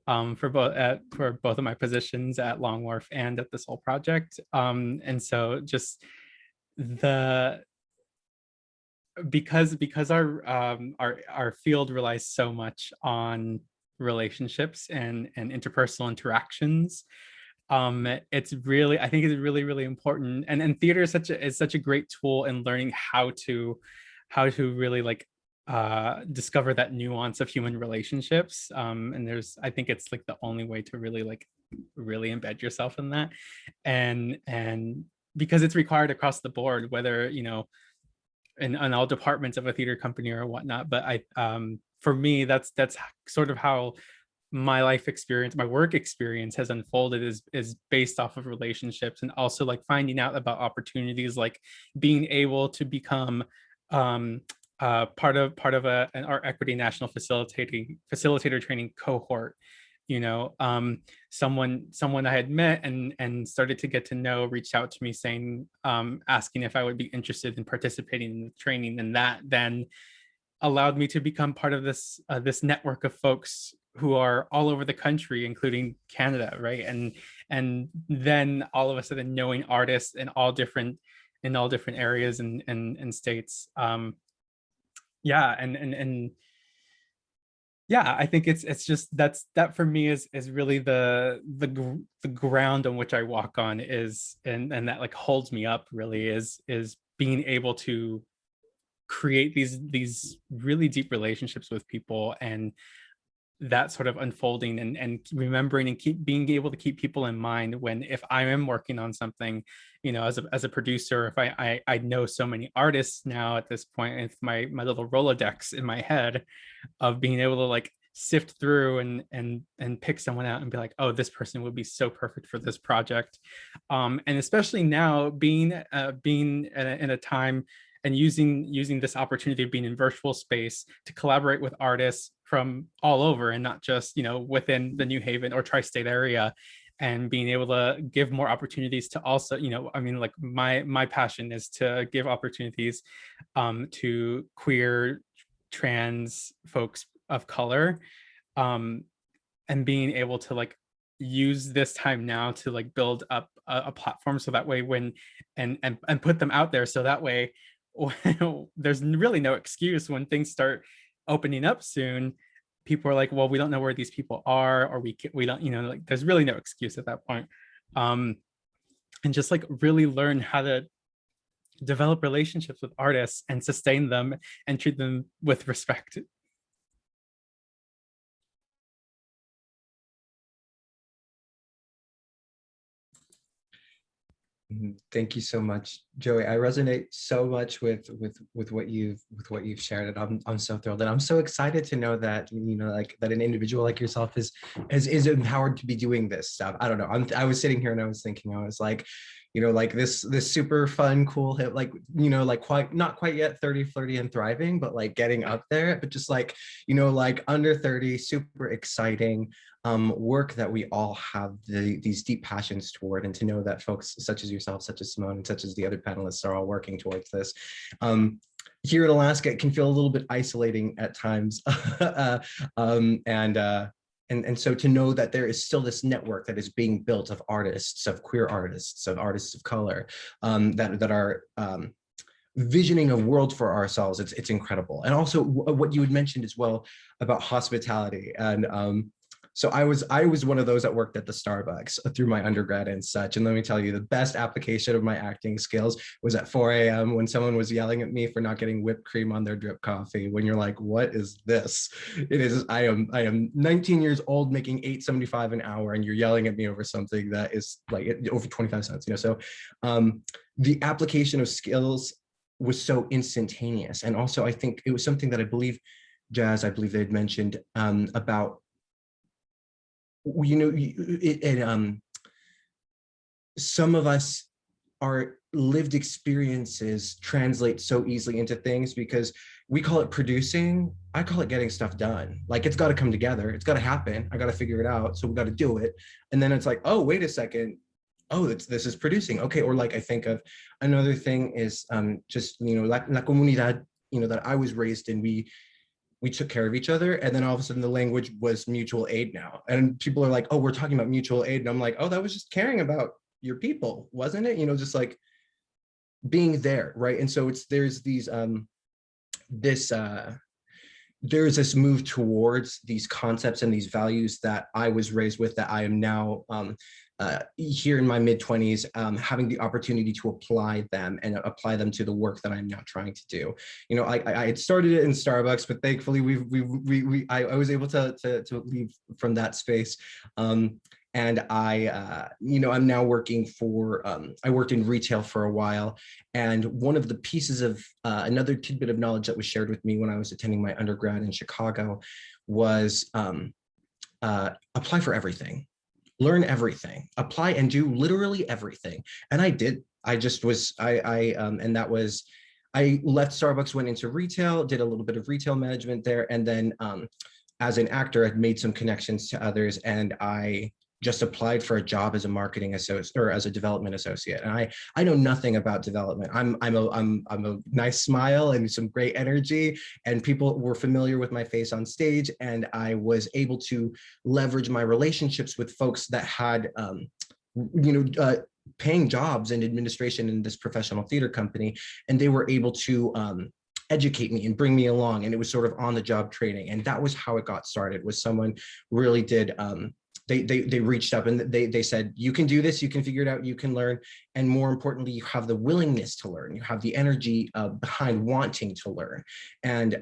for both of my positions at Long Wharf and at this whole project. And so just because our field relies so much on relationships and interpersonal interactions, it's really, I think it's really, really important. And theater is such a great tool in learning how to really like discover that nuance of human relationships. And I think it's like the only way to really embed yourself in that, and because it's required across the board, whether, you know, in all departments of a theater company or whatnot. But for me, that's sort of how my life experience, my work experience has unfolded, is based off of relationships, and also like finding out about opportunities, like being able to become part of an art equity national facilitator training cohort. You know, someone I had met and started to get to know reached out to me saying, asking if I would be interested in participating in the training, and that then allowed me to become part of this network of folks who are all over the country, including Canada, right? And then all of a sudden knowing artists in all different areas and states. Yeah, and yeah, I think it's just that for me is really the ground on which I walk on, is and that like holds me up really, is being able to create these really deep relationships with people, and that sort of unfolding and remembering and being able to keep people in mind when, if I am working on something, you know, as a producer, if I know so many artists now at this point, it's my little Rolodex in my head of being able to like sift through and pick someone out and be like, oh, this person would be so perfect for this project. And especially now being in a time and using this opportunity of being in virtual space to collaborate with artists from all over, and not just, you know, within the New Haven or tri-state area, and being able to give more opportunities to also, you know, I mean, like my passion is to give opportunities to queer, trans folks of color, and being able to like use this time now to like build up a platform, so that way when and put them out there, so that way there's really no excuse when things start opening up soon, people are like, well, we don't know where these people are, or we don't, like there's really no excuse at that point. And just like really learn how to develop relationships with artists and sustain them and treat them with respect. Thank you so much, Joey. I resonate so much with what you've shared, and I'm so thrilled, and I'm so excited to know that like that an individual like yourself is empowered to be doing this stuff. I don't know. I was sitting here and I was thinking, I was like, like this super fun, cool hip, like like not quite yet 30, flirty, and thriving, but like getting up there, but just like like under 30, super exciting work that we all have these deep passions toward, and to know that folks such as yourself, such as Simone, and such as the other panelists are all working towards this. Here in Alaska, it can feel a little bit isolating at times, and so to know that there is still this network that is being built of artists, of queer artists, of artists of color, that are visioning a world for ourselves, it's incredible. And also what you had mentioned as well about hospitality, and so I was one of those that worked at the Starbucks through my undergrad and such. And let me tell you, the best application of my acting skills was at 4 a.m. when someone was yelling at me for not getting whipped cream on their drip coffee. When you're like, what is this? It is, I am 19 years old making $8.75 an hour, and you're yelling at me over something that is like over 25 cents, So the application of skills was so instantaneous. And also I think it was something that I believe they had mentioned about, some of us, our lived experiences translate so easily into things because we call it producing. I call it getting stuff done. Like, it's got to come together. It's got to happen. I got to figure it out. So we got to do it. And then it's like, oh, wait a second. Oh, this is producing. Okay. Or like, I think of another thing is just, la comunidad, that I was raised in, we took care of each other. And then all of a sudden the language was mutual aid now. And people are like, oh, we're talking about mutual aid. And I'm like, oh, that was just caring about your people, wasn't it? Just like being there, right? And so there's this move towards these concepts and these values that I was raised with, that I am now here in my mid-20s, having the opportunity to apply them to the work that I'm now trying to do. I had started it in Starbucks, but thankfully I was able to leave from that space. And I'm now working for, I worked in retail for a while. And one of the pieces of another tidbit of knowledge that was shared with me when I was attending my undergrad in Chicago was apply for everything, learn everything, apply and do literally everything. And I did. I just was, and that was, I left Starbucks, went into retail, did a little bit of retail management there. And then as an actor, I'd made some connections to others, and I just applied for a job as a marketing associate or as a development associate. And I know nothing about development. I'm a nice smile and some great energy, and people were familiar with my face on stage. And I was able to leverage my relationships with folks that had, paying jobs in administration in this professional theater company. And they were able to educate me and bring me along. And it was sort of on the job training. And that was how it got started, was someone really did, they reached up and they said, you can do this, you can figure it out, you can learn. And more importantly, you have the willingness to learn. You have the energy behind wanting to learn. And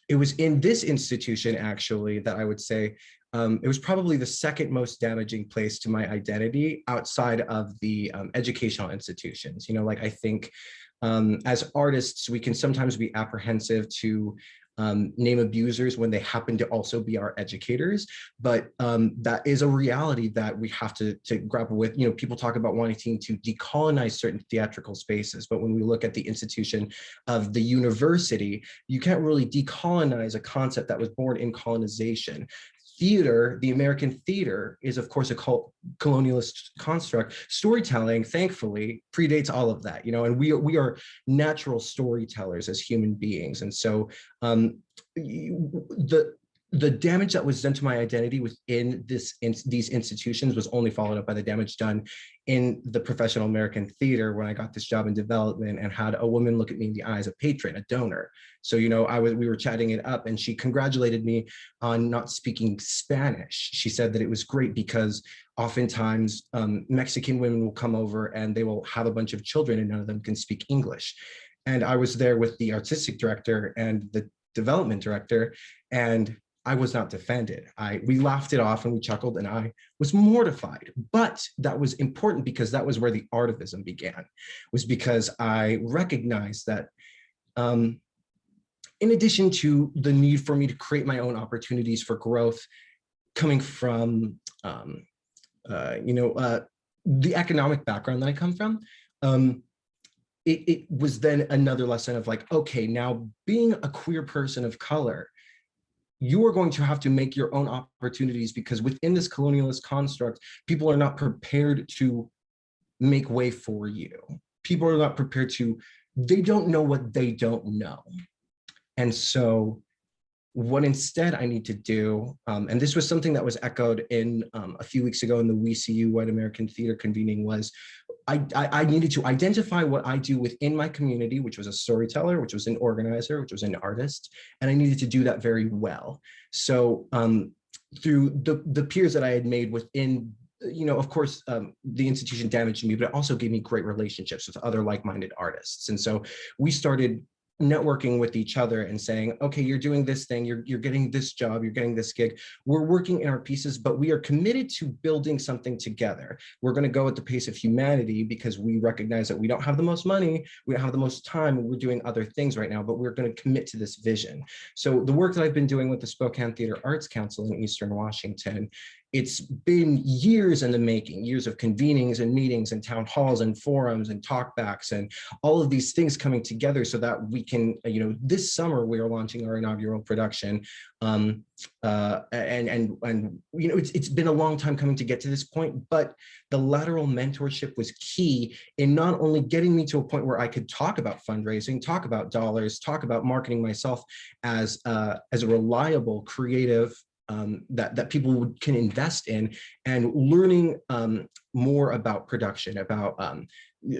it was in this institution, actually, that I would say it was probably the second most damaging place to my identity outside of the educational institutions. I think as artists, we can sometimes be apprehensive to name abusers when they happen to also be our educators. But that is a reality that we have to grapple with. People talk about wanting to decolonize certain theatrical spaces, but when we look at the institution of the university, you can't really decolonize a concept that was born in colonization. Theater, the American theater, is of course a colonialist construct. Storytelling, thankfully, predates all of that, and we are natural storytellers as human beings. And so the the damage that was done to my identity within these institutions was only followed up by the damage done in the professional American theater when I got this job in development and had a woman look at me in the eyes, a patron, a donor. So, you know, we were chatting it up and she congratulated me on not speaking Spanish. She said that it was great because oftentimes Mexican women will come over and they will have a bunch of children and none of them can speak English. And I was there with the artistic director and the development director, and I was not defended. We laughed it off and we chuckled and I was mortified. But that was important because that was where the artivism began, was because I recognized that in addition to the need for me to create my own opportunities for growth coming from, the economic background that I come from, it was then another lesson of like, okay, now being a queer person of color, you are going to have to make your own opportunities because within this colonialist construct, people are not prepared to make way for you. People are not prepared to, they don't know what they don't know. And so what instead I need to do, and this was something that was echoed in a few weeks ago in the We See You White American Theater convening, was I needed to identify what I do within my community, which was a storyteller, which was an organizer, which was an artist, and I needed to do that very well. So through the peers that I had made within, of course, the institution damaged me, but it also gave me great relationships with other like-minded artists. And so we started networking with each other and saying, okay, you're doing this thing, you're getting this job, you're getting this gig. We're working in our pieces, but we are committed to building something together. We're going to go at the pace of humanity because we recognize that we don't have the most money, we don't have the most time, we're doing other things right now, but we're going to commit to this vision. So the work that I've been doing with the Spokane Theater Arts Council in Eastern Washington, it's been years in the making, years of convenings and meetings and town halls and forums and talkbacks and all of these things coming together so that we can, this summer we are launching our inaugural production. It's been a long time coming to get to this point, but the Lateral Mentorship was key in not only getting me to a point where I could talk about fundraising, talk about dollars, talk about marketing myself as a reliable, creative, that people can invest in, and learning more about production, about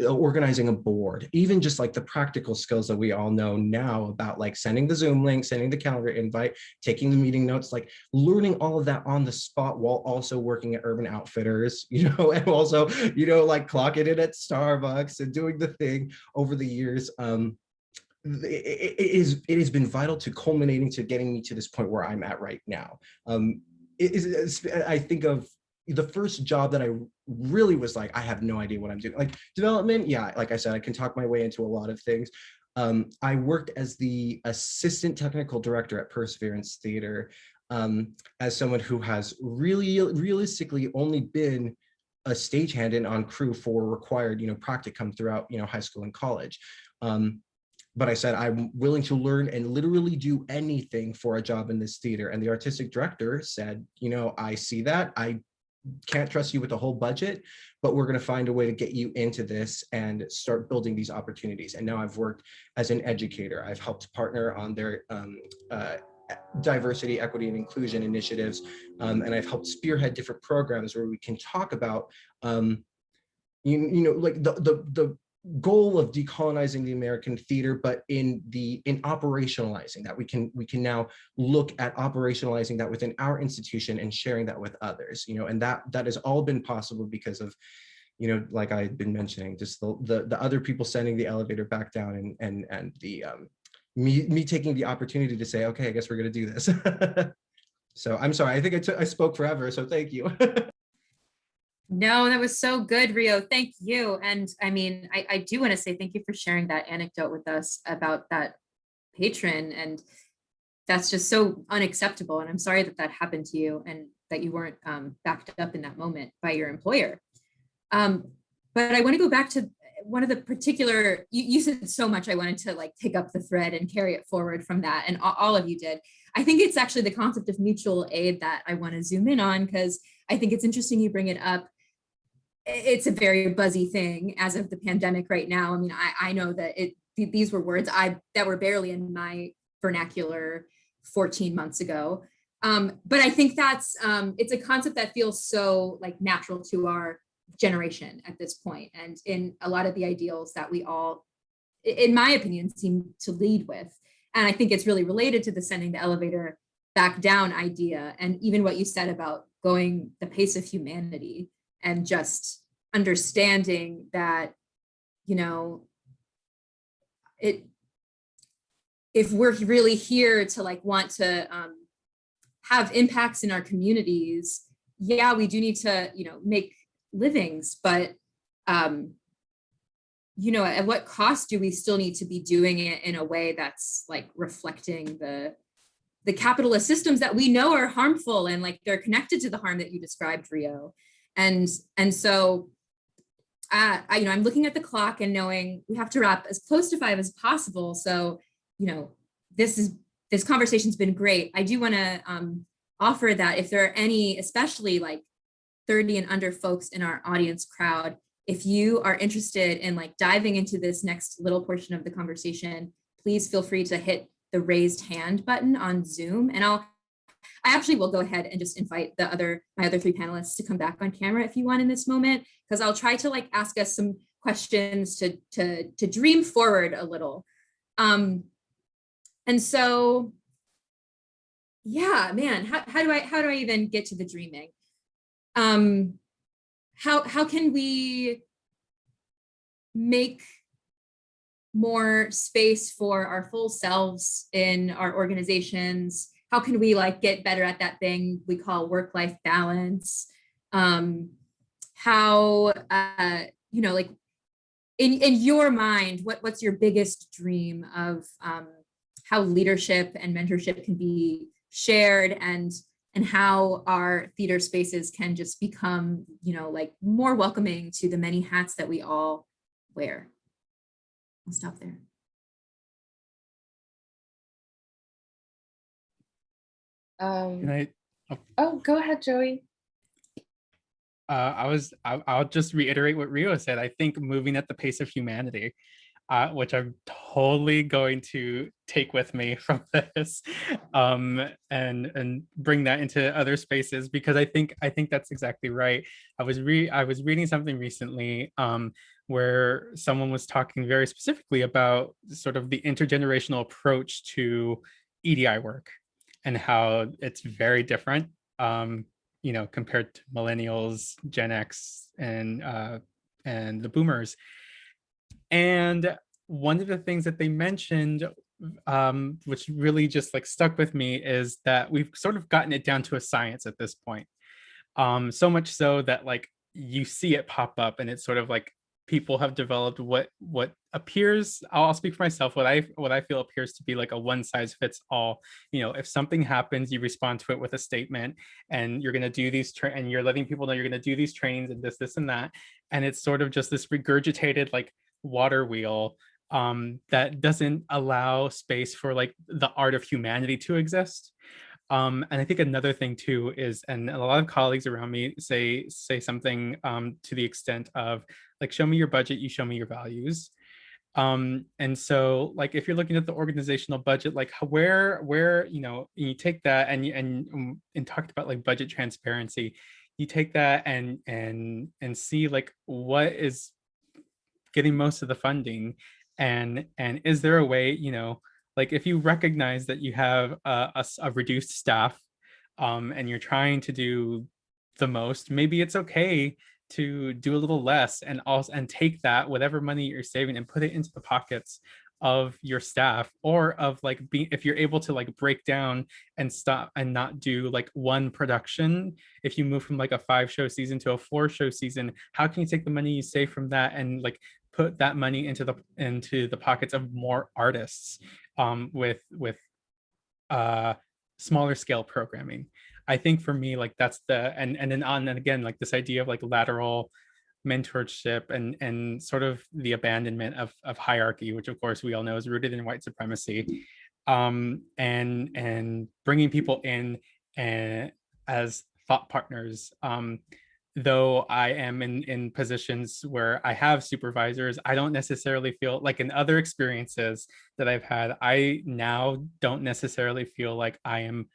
organizing a board, even just like the practical skills that we all know now about like sending the Zoom link, sending the calendar invite, taking the meeting notes, like learning all of that on the spot while also working at Urban Outfitters, and also, like clocking in at Starbucks and doing the thing over the years. It has been vital to culminating to getting me to this point where I'm at right now. I think of the first job that I really was like, I have no idea what I'm doing. Like development, yeah, like I said, I can talk my way into a lot of things. I worked as the assistant technical director at Perseverance Theater, as someone who has realistically only been a stagehand and on crew for required, practicum throughout, high school and college. But I said, I'm willing to learn and literally do anything for a job in this theater. And the artistic director said, I see that. I can't trust you with the whole budget, but we're going to find a way to get you into this and start building these opportunities. And now I've worked as an educator. I've helped partner on their diversity, equity, and inclusion initiatives. And I've helped spearhead different programs where we can talk about, like the goal of decolonizing the American theater, but in operationalizing that, we can now look at operationalizing that within our institution and sharing that with others, and that has all been possible because of, like I've been mentioning, just the other people sending the elevator back down and the me taking the opportunity to say, okay, I guess we're gonna do this. So I'm sorry, I think I spoke forever, so thank you. No, that was so good, Rio. Thank you. And I mean, I do want to say thank you for sharing that anecdote with us about that patron. And that's just so unacceptable. And I'm sorry that that happened to you and that you weren't backed up in that moment by your employer. But I want to go back to one of the particular, you said so much, I wanted to like pick up the thread and carry it forward from that. And all of you did. I think it's actually the concept of mutual aid that I want to zoom in on, because I think it's interesting you bring it up. It's a very buzzy thing as of the pandemic right now. I mean, I know that these were words that were barely in my vernacular 14 months ago. But I think that's it's a concept that feels so like natural to our generation at this point, and in a lot of the ideals that we all, in my opinion, seem to lead with. And I think it's really related to the sending the elevator back down idea, and even what you said about going the pace of humanity and just understanding that, you know, if we're really here to like want to have impacts in our communities, yeah, we do need to, you know, make livings, but you know, at what cost do we still need to be doing it in a way that's like reflecting the capitalist systems that we know are harmful, and like they're connected to the harm that you described, Rio. And so you know, I'm looking at the clock and knowing we have to wrap as close to 5 as possible. So, you know, this conversation's been great. I do want to offer that if there are any, especially like 30 and under folks in our audience crowd, if you are interested in like diving into this next little portion of the conversation, please feel free to hit the raised hand button on Zoom. And I actually will go ahead and just invite my other 3 panelists to come back on camera if you want in this moment, because I'll try to like ask us some questions to dream forward a little. And so, yeah, man, how do I even get to the dreaming? How can we make more space for our full selves in our organizations? How can we like get better at that thing we call work-life balance? How you know, like in your mind, what's your biggest dream of how leadership and mentorship can be shared, and how our theater spaces can just become, you know, like more welcoming to the many hats that we all wear? I'll stop there. Oh, go ahead, Joey. I'll just reiterate what Rio said. I think moving at the pace of humanity, which I'm totally going to take with me from this, and bring that into other spaces, because I think that's exactly right. I was reading something recently where someone was talking very specifically about sort of the intergenerational approach to EDI work and how it's very different, you know, compared to millennials, Gen X, and the boomers. And one of the things that they mentioned, which really just like stuck with me, is that we've sort of gotten it down to a science at this point. So much so that like you see it pop up, and it's sort of like people have developed what appears, I'll speak for myself, what I feel appears to be like a one size fits all. You know, if something happens, you respond to it with a statement, and you're going to do these and you're letting people know you're going to do these trainings and this and that. And it's sort of just this regurgitated like water wheel that doesn't allow space for like the art of humanity to exist. And I think another thing too is, and a lot of colleagues around me say something to the extent of like, show me your budget, you show me your values. And so like, if you're looking at the organizational budget, like where, you know, you take that and talked about like budget transparency, you take that and see like what is getting most of the funding, and is there a way, you know, like if you recognize that you have a reduced staff, and you're trying to do the most, maybe it's okay to do a little less, and also take that whatever money you're saving and put it into the pockets of your staff, or of like if you're able to like break down and stop and not do like one production. If you move from like a 5-show season to a 4-show season, how can you take the money you save from that and like put that money into the pockets of more artists, with smaller scale programming? I think for me, like that's and then on and again, like this idea of like lateral mentorship and sort of the abandonment of hierarchy, which of course we all know is rooted in white supremacy, and bringing people in as thought partners. Though I am in positions where I have supervisors, I don't necessarily feel like, in other experiences that I've had, I now don't necessarily feel like I am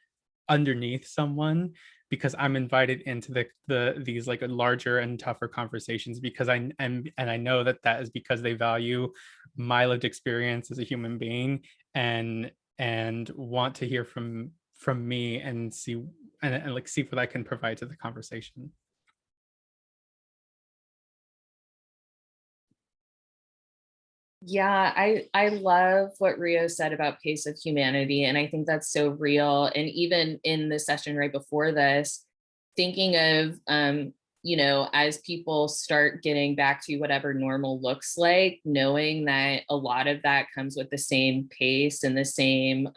underneath someone because I'm invited into these like larger and tougher conversations because I am, and I know that that is because they value my lived experience as a human being and want to hear from me and see and like see what I can provide to the conversation. Yeah, I love what Rio said about pace of humanity, and I think that's so real. And even in the session right before this, thinking of as people start getting back to whatever normal looks like, knowing that a lot of that comes with the same pace and the same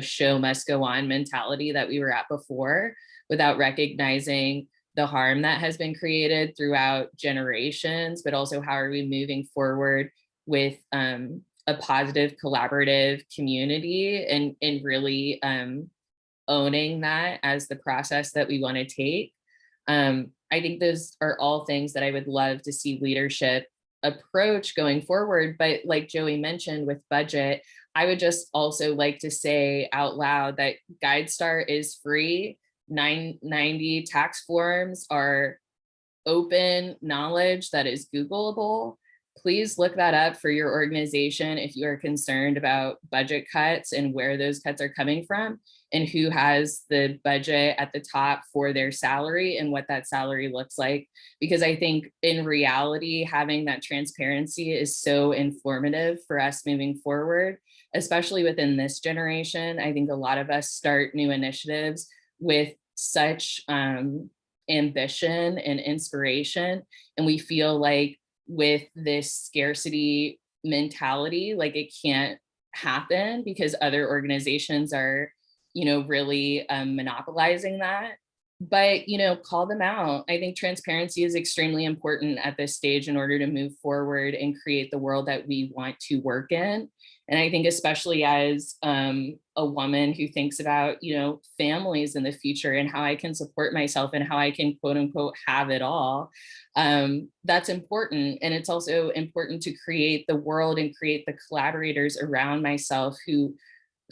show must go on mentality that we were at before, without recognizing the harm that has been created throughout generations, but also how are we moving forward with a positive collaborative community and really owning that as the process that we want to take. I think those are all things that I would love to see leadership approach going forward. But like Joey mentioned with budget, I would just also like to say out loud that GuideStar is free. 990 tax forms are open knowledge that is Googleable. Please look that up for your organization if you are concerned about budget cuts and where those cuts are coming from and who has the budget at the top for their salary and what that salary looks like. Because I think in reality, having that transparency is so informative for us moving forward, especially within this generation. I think a lot of us start new initiatives with such ambition and inspiration, and we feel like with this scarcity mentality, like it can't happen because other organizations are, really monopolizing that. But, call them out. I think transparency is extremely important at this stage in order to move forward and create the world that we want to work in. And I think especially as a woman who thinks about, families in the future and how I can support myself and how I can quote unquote have it all, that's important. And it's also important to create the world and create the collaborators around myself who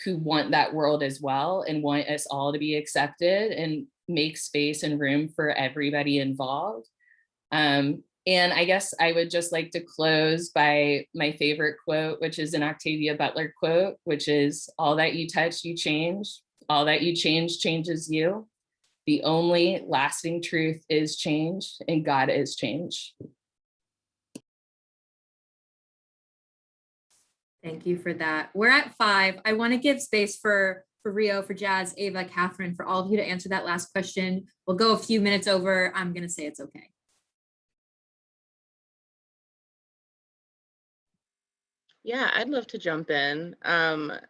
want that world as well and want us all to be accepted and make space and room for everybody involved. And I guess I would just like to close by my favorite quote, which is an Octavia Butler quote, which is, all that you touch, you change. All that you change changes you. The only lasting truth is change, and God is change. Thank you for that. We're at 5. I want to give space for Rio, for Jazz, Ava, Kathryn, for all of you to answer that last question. We'll go a few minutes over. I'm going to say it's okay. Yeah, I'd love to jump in. I'm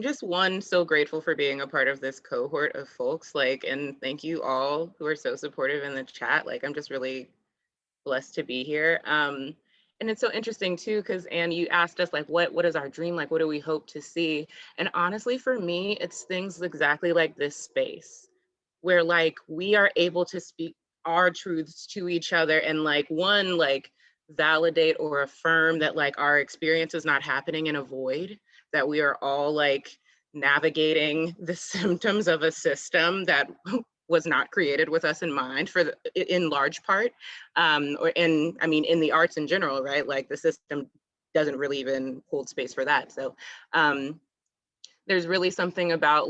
just so grateful for being a part of this cohort of folks, and thank you all who are so supportive in the chat. I'm just really blessed to be here. And it's so interesting too, because Anne, you asked us what is our dream? What do we hope to see? And honestly, for me, it's things exactly like this space where we are able to speak our truths to each other and validate or affirm that our experience is not happening in a void, that we are all navigating the symptoms of a system that was not created with us in mind in large part, in the arts in general, right? The system doesn't really even hold space for that. So there's really something about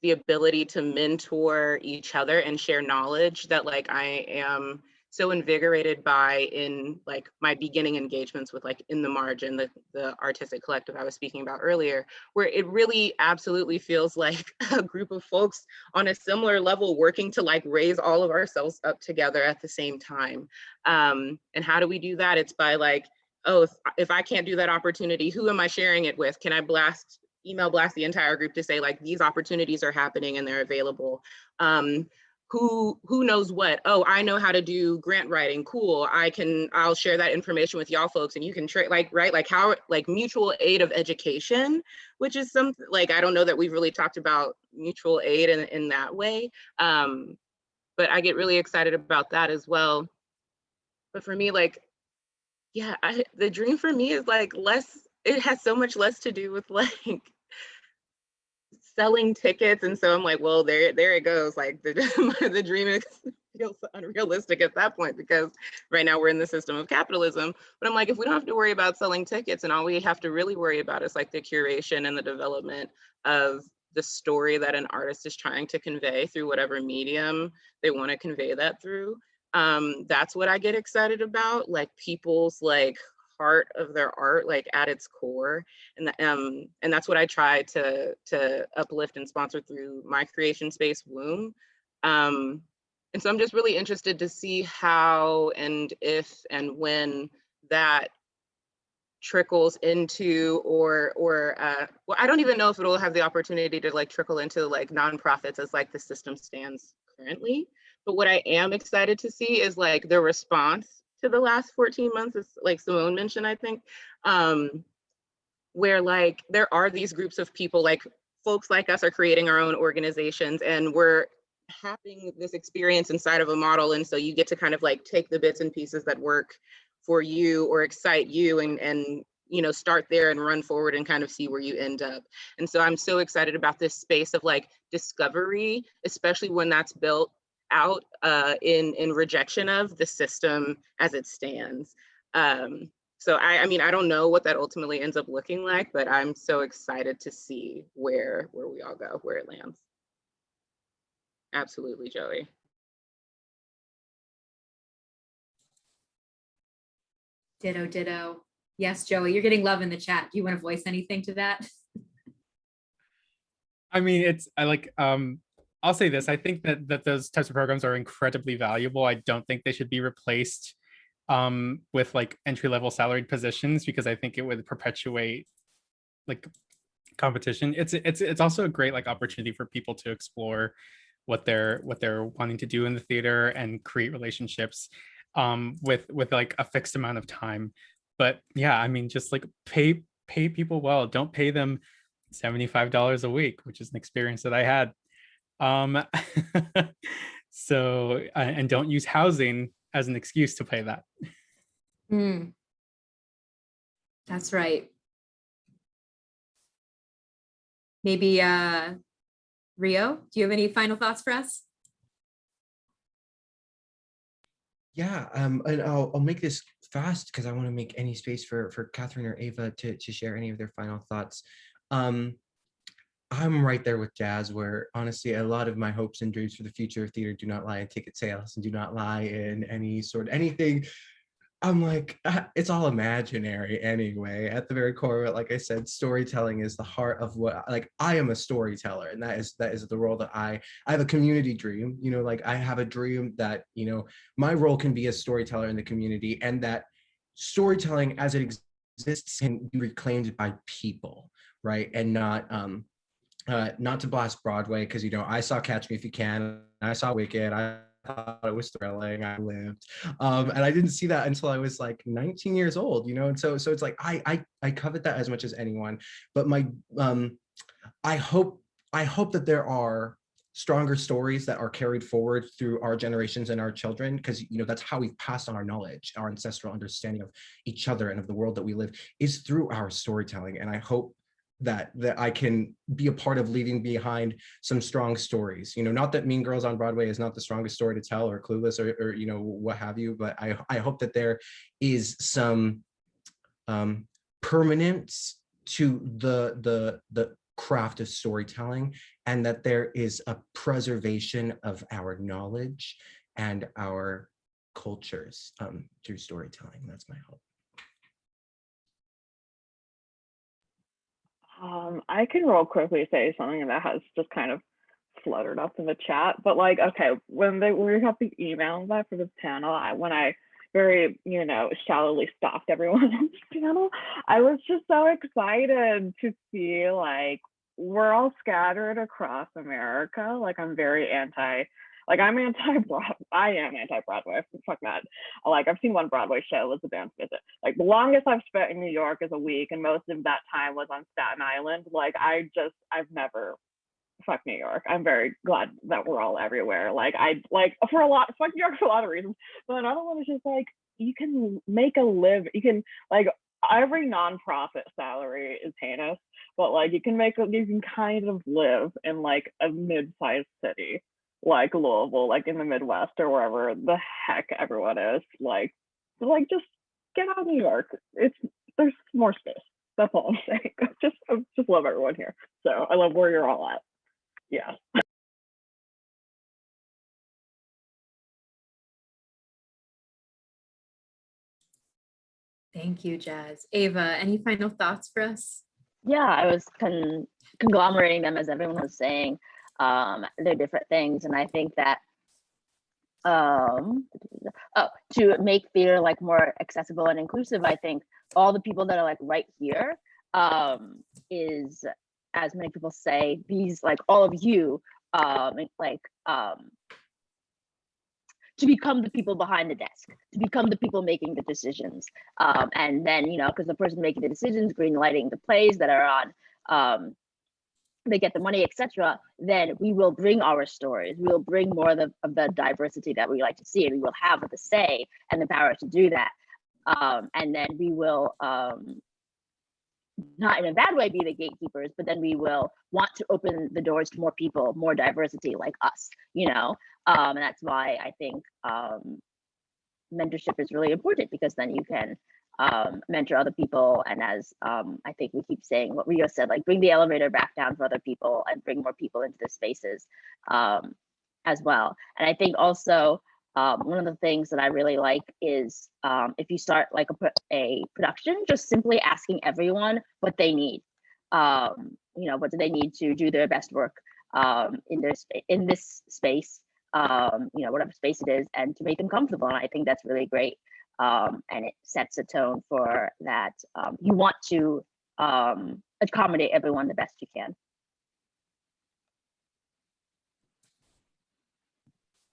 the ability to mentor each other and share knowledge that I am so invigorated by in my beginning engagements with In the Margin, the artistic collective I was speaking about earlier, where it really absolutely feels like a group of folks on a similar level working to raise all of ourselves up together at the same time. And how do we do that? It's by oh, if I can't do that opportunity, who am I sharing it with? Can I email blast the entire group to say these opportunities are happening and they're available? Who knows what? Oh, I know how to do grant writing. Cool. I'll share that information with y'all folks, and you can trade how mutual aid of education, which is something I don't know that we've really talked about mutual aid in that way. But I get really excited about that as well. But for me, yeah, the dream for me is less. It has so much less to do with selling tickets. And so I'm like, well, there it goes. Like the dream is feels unrealistic at that point, because right now we're in the system of capitalism. But I'm like, if we don't have to worry about selling tickets, and all we have to really worry about is like the curation and the development of the story that an artist is trying to convey through whatever medium they want to convey that through. That's what I get excited about, like people's like heart of their art, like at its core. And that's what I try to uplift and sponsor through my creation space, Womb. And so I'm just really interested to see how and if and when that trickles into, or well, I don't even know if it'll have the opportunity to like trickle into like nonprofits as like the system stands currently. But what I am excited to see is like the response to the last 14 months, is like Simone mentioned, I think, where like there are these groups of people, like folks like us are creating our own organizations, and we're having this experience inside of a model. And so you get to kind of like take the bits and pieces that work for you or excite you, and you know, start there and run forward and kind of see where you end up. And so I'm so excited about this space of like discovery, especially when that's built out in rejection of the system as it stands. So I mean, I don't know what that ultimately ends up looking like, but I'm so excited to see where we all go, where it lands. Absolutely, Joey. Ditto, ditto. Yes, Joey, you're getting love in the chat. Do you want to voice anything to that? I mean, I'll say this. I think that those types of programs are incredibly valuable. I don't think they should be replaced with like entry-level salaried positions, because I think it would perpetuate like competition. It's also a great like opportunity for people to explore what they're wanting to do in the theater and create relationships with like a fixed amount of time. But yeah, I mean, just like pay people well. Don't pay them $75 a week, which is an experience that I had. So and don't use housing as an excuse to pay that. That's right. Maybe Rio, do you have any final thoughts for us? Yeah, and I'll make this fast because I want to make any space for Kathryn or Ava to share any of their final thoughts. I'm right there with Jazz, where honestly, a lot of my hopes and dreams for the future of theater do not lie in ticket sales and do not lie in any sort of anything. I'm like, it's all imaginary anyway. At the very core of it, like I said, storytelling is the heart of what, like, I am a storyteller, and that is the role that I have a community dream, you know, like I have a dream that, you know, my role can be a storyteller in the community, and that storytelling as it exists can be reclaimed by people, right? And not to blast Broadway, because, you know, I saw Catch Me If You Can, I saw Wicked, I thought it was thrilling, I lived, and I didn't see that until I was like 19 years old, you know. And so it's like I covet that as much as anyone, but my I hope that there are stronger stories that are carried forward through our generations and our children, because, you know, that's how we've passed on our knowledge, our ancestral understanding of each other and of the world that we live, is through our storytelling. And I hope that I can be a part of leaving behind some strong stories. You know, not that Mean Girls on Broadway is not the strongest story to tell, or Clueless, or you know, what have you, but I hope that there is some permanence to the craft of storytelling, and that there is a preservation of our knowledge and our cultures through storytelling. That's my hope. I can real quickly say something that has just kind of fluttered up in the chat, but like, okay, when we got the email that for this panel, when I very, you know, shallowly stalked everyone on this panel, I was just so excited to see like we're all scattered across America. Like I'm anti-Broadway. Fuck that. Like I've seen one Broadway show, was a band visit. Like the longest I've spent in New York is a week, and most of that time was on Staten Island. Like I've never, fuck New York. I'm very glad that we're all everywhere. Like fuck New York for a lot of reasons, but another one is just like, you can make a live. You can like, every nonprofit salary is heinous, but like you can kind of live in like a mid-sized city like Louisville, like in the Midwest or wherever the heck everyone is. Like just get out of New York. There's more space. That's all I'm saying. I just love everyone here. So I love where you're all at. Yeah. Thank you, Jazz. Ava, any final thoughts for us? Yeah, I was conglomerating them as everyone was saying. They're different things, and I think that to make theater like more accessible and inclusive, I think all the people that are like right here is, as many people say, these like all of you to become the people behind the desk, to become the people making the decisions. And then, because the person making the decisions, green lighting the plays that are on, they get the money, etc., then we will bring our stories. We will bring more of the diversity that we like to see, and we will have the say and the power to do that. And then we will, not in a bad way, be the gatekeepers, but then we will want to open the doors to more people, more diversity like us, and that's why I think mentorship is really important, because then you can mentor other people. And as I think we keep saying what Rio said, like bring the elevator back down for other people and bring more people into the spaces as well. And I think also one of the things that I really like is if you start like a production, just simply asking everyone what they need. What do they need to do their best work in this space, whatever space it is, and to make them comfortable. And I think that's really great. And it sets a tone for that. You want to accommodate everyone the best you can.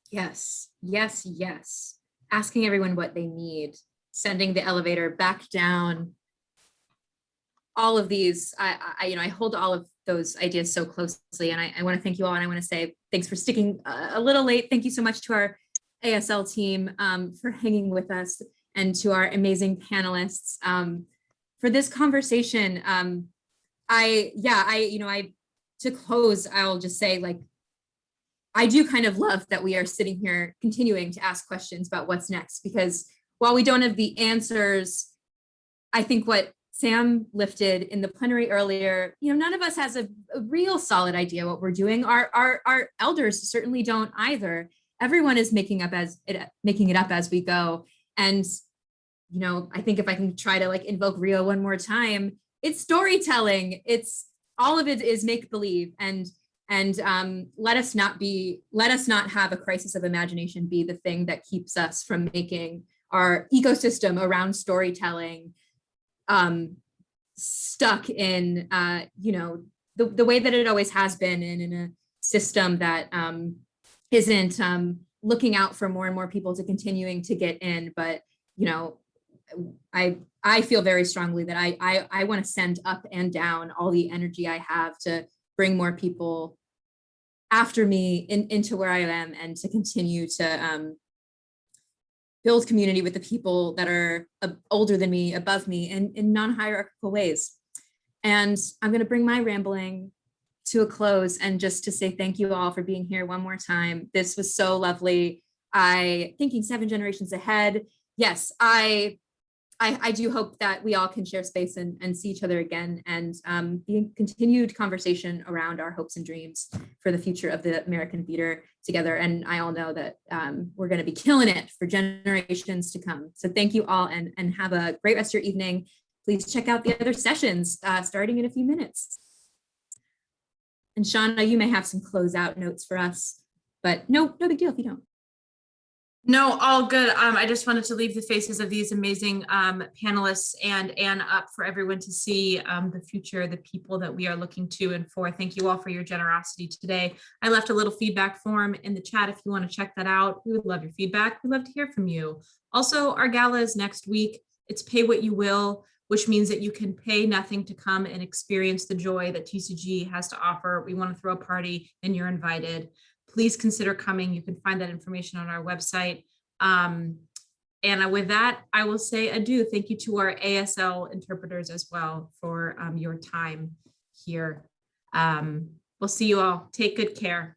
Yes, yes, yes. Asking everyone what they need, sending the elevator back down. All of these, I hold all of those ideas so closely, and I want to thank you all, and I want to say thanks for sticking a little late. Thank you so much to our ASL team for hanging with us, and to our amazing panelists for this conversation. To close, I'll just say, like, I do kind of love that we are sitting here continuing to ask questions about what's next, because while we don't have the answers, I think what Sam lifted in the plenary earlier, none of us has a real solid idea what we're doing. Our elders certainly don't either. Everyone is making it up as we go. And, I think if I can try to like invoke Rio one more time, it's storytelling. It's all of it is make believe, and let us not have a crisis of imagination be the thing that keeps us from making our ecosystem around storytelling stuck in the way that it always has been, and in a system that isn't looking out for more and more people to continuing to get in. But I feel very strongly that I want to send up and down all the energy I have to bring more people after me into where I am, and to continue to build community with the people that are older than me, above me, in non-hierarchical ways. And I'm going to bring my rambling to a close, and just to say thank you all for being here one more time. This was so lovely. Thinking 7 generations ahead. Yes, I do hope that we all can share space and see each other again, and the continued conversation around our hopes and dreams for the future of the American theater together. And I all know that we're going to be killing it for generations to come. So thank you all, and have a great rest of your evening. Please check out the other sessions starting in a few minutes. And Shauna, you may have some closeout notes for us, but no big deal if you don't. No, all good. I just wanted to leave the faces of these amazing panelists and Anne up for everyone to see the future, the people that we are looking to and for. Thank you all for your generosity today. I left a little feedback form in the chat if you want to check that out. We would love your feedback. We'd love to hear from you. Also, our gala is next week. It's Pay What You Will, which means that you can pay nothing to come and experience the joy that TCG has to offer. We want to throw a party, and you're invited. Please consider coming. You can find that information on our website. And with that, I will say adieu. Thank you to our ASL interpreters as well for your time here. We'll see you all. Take good care.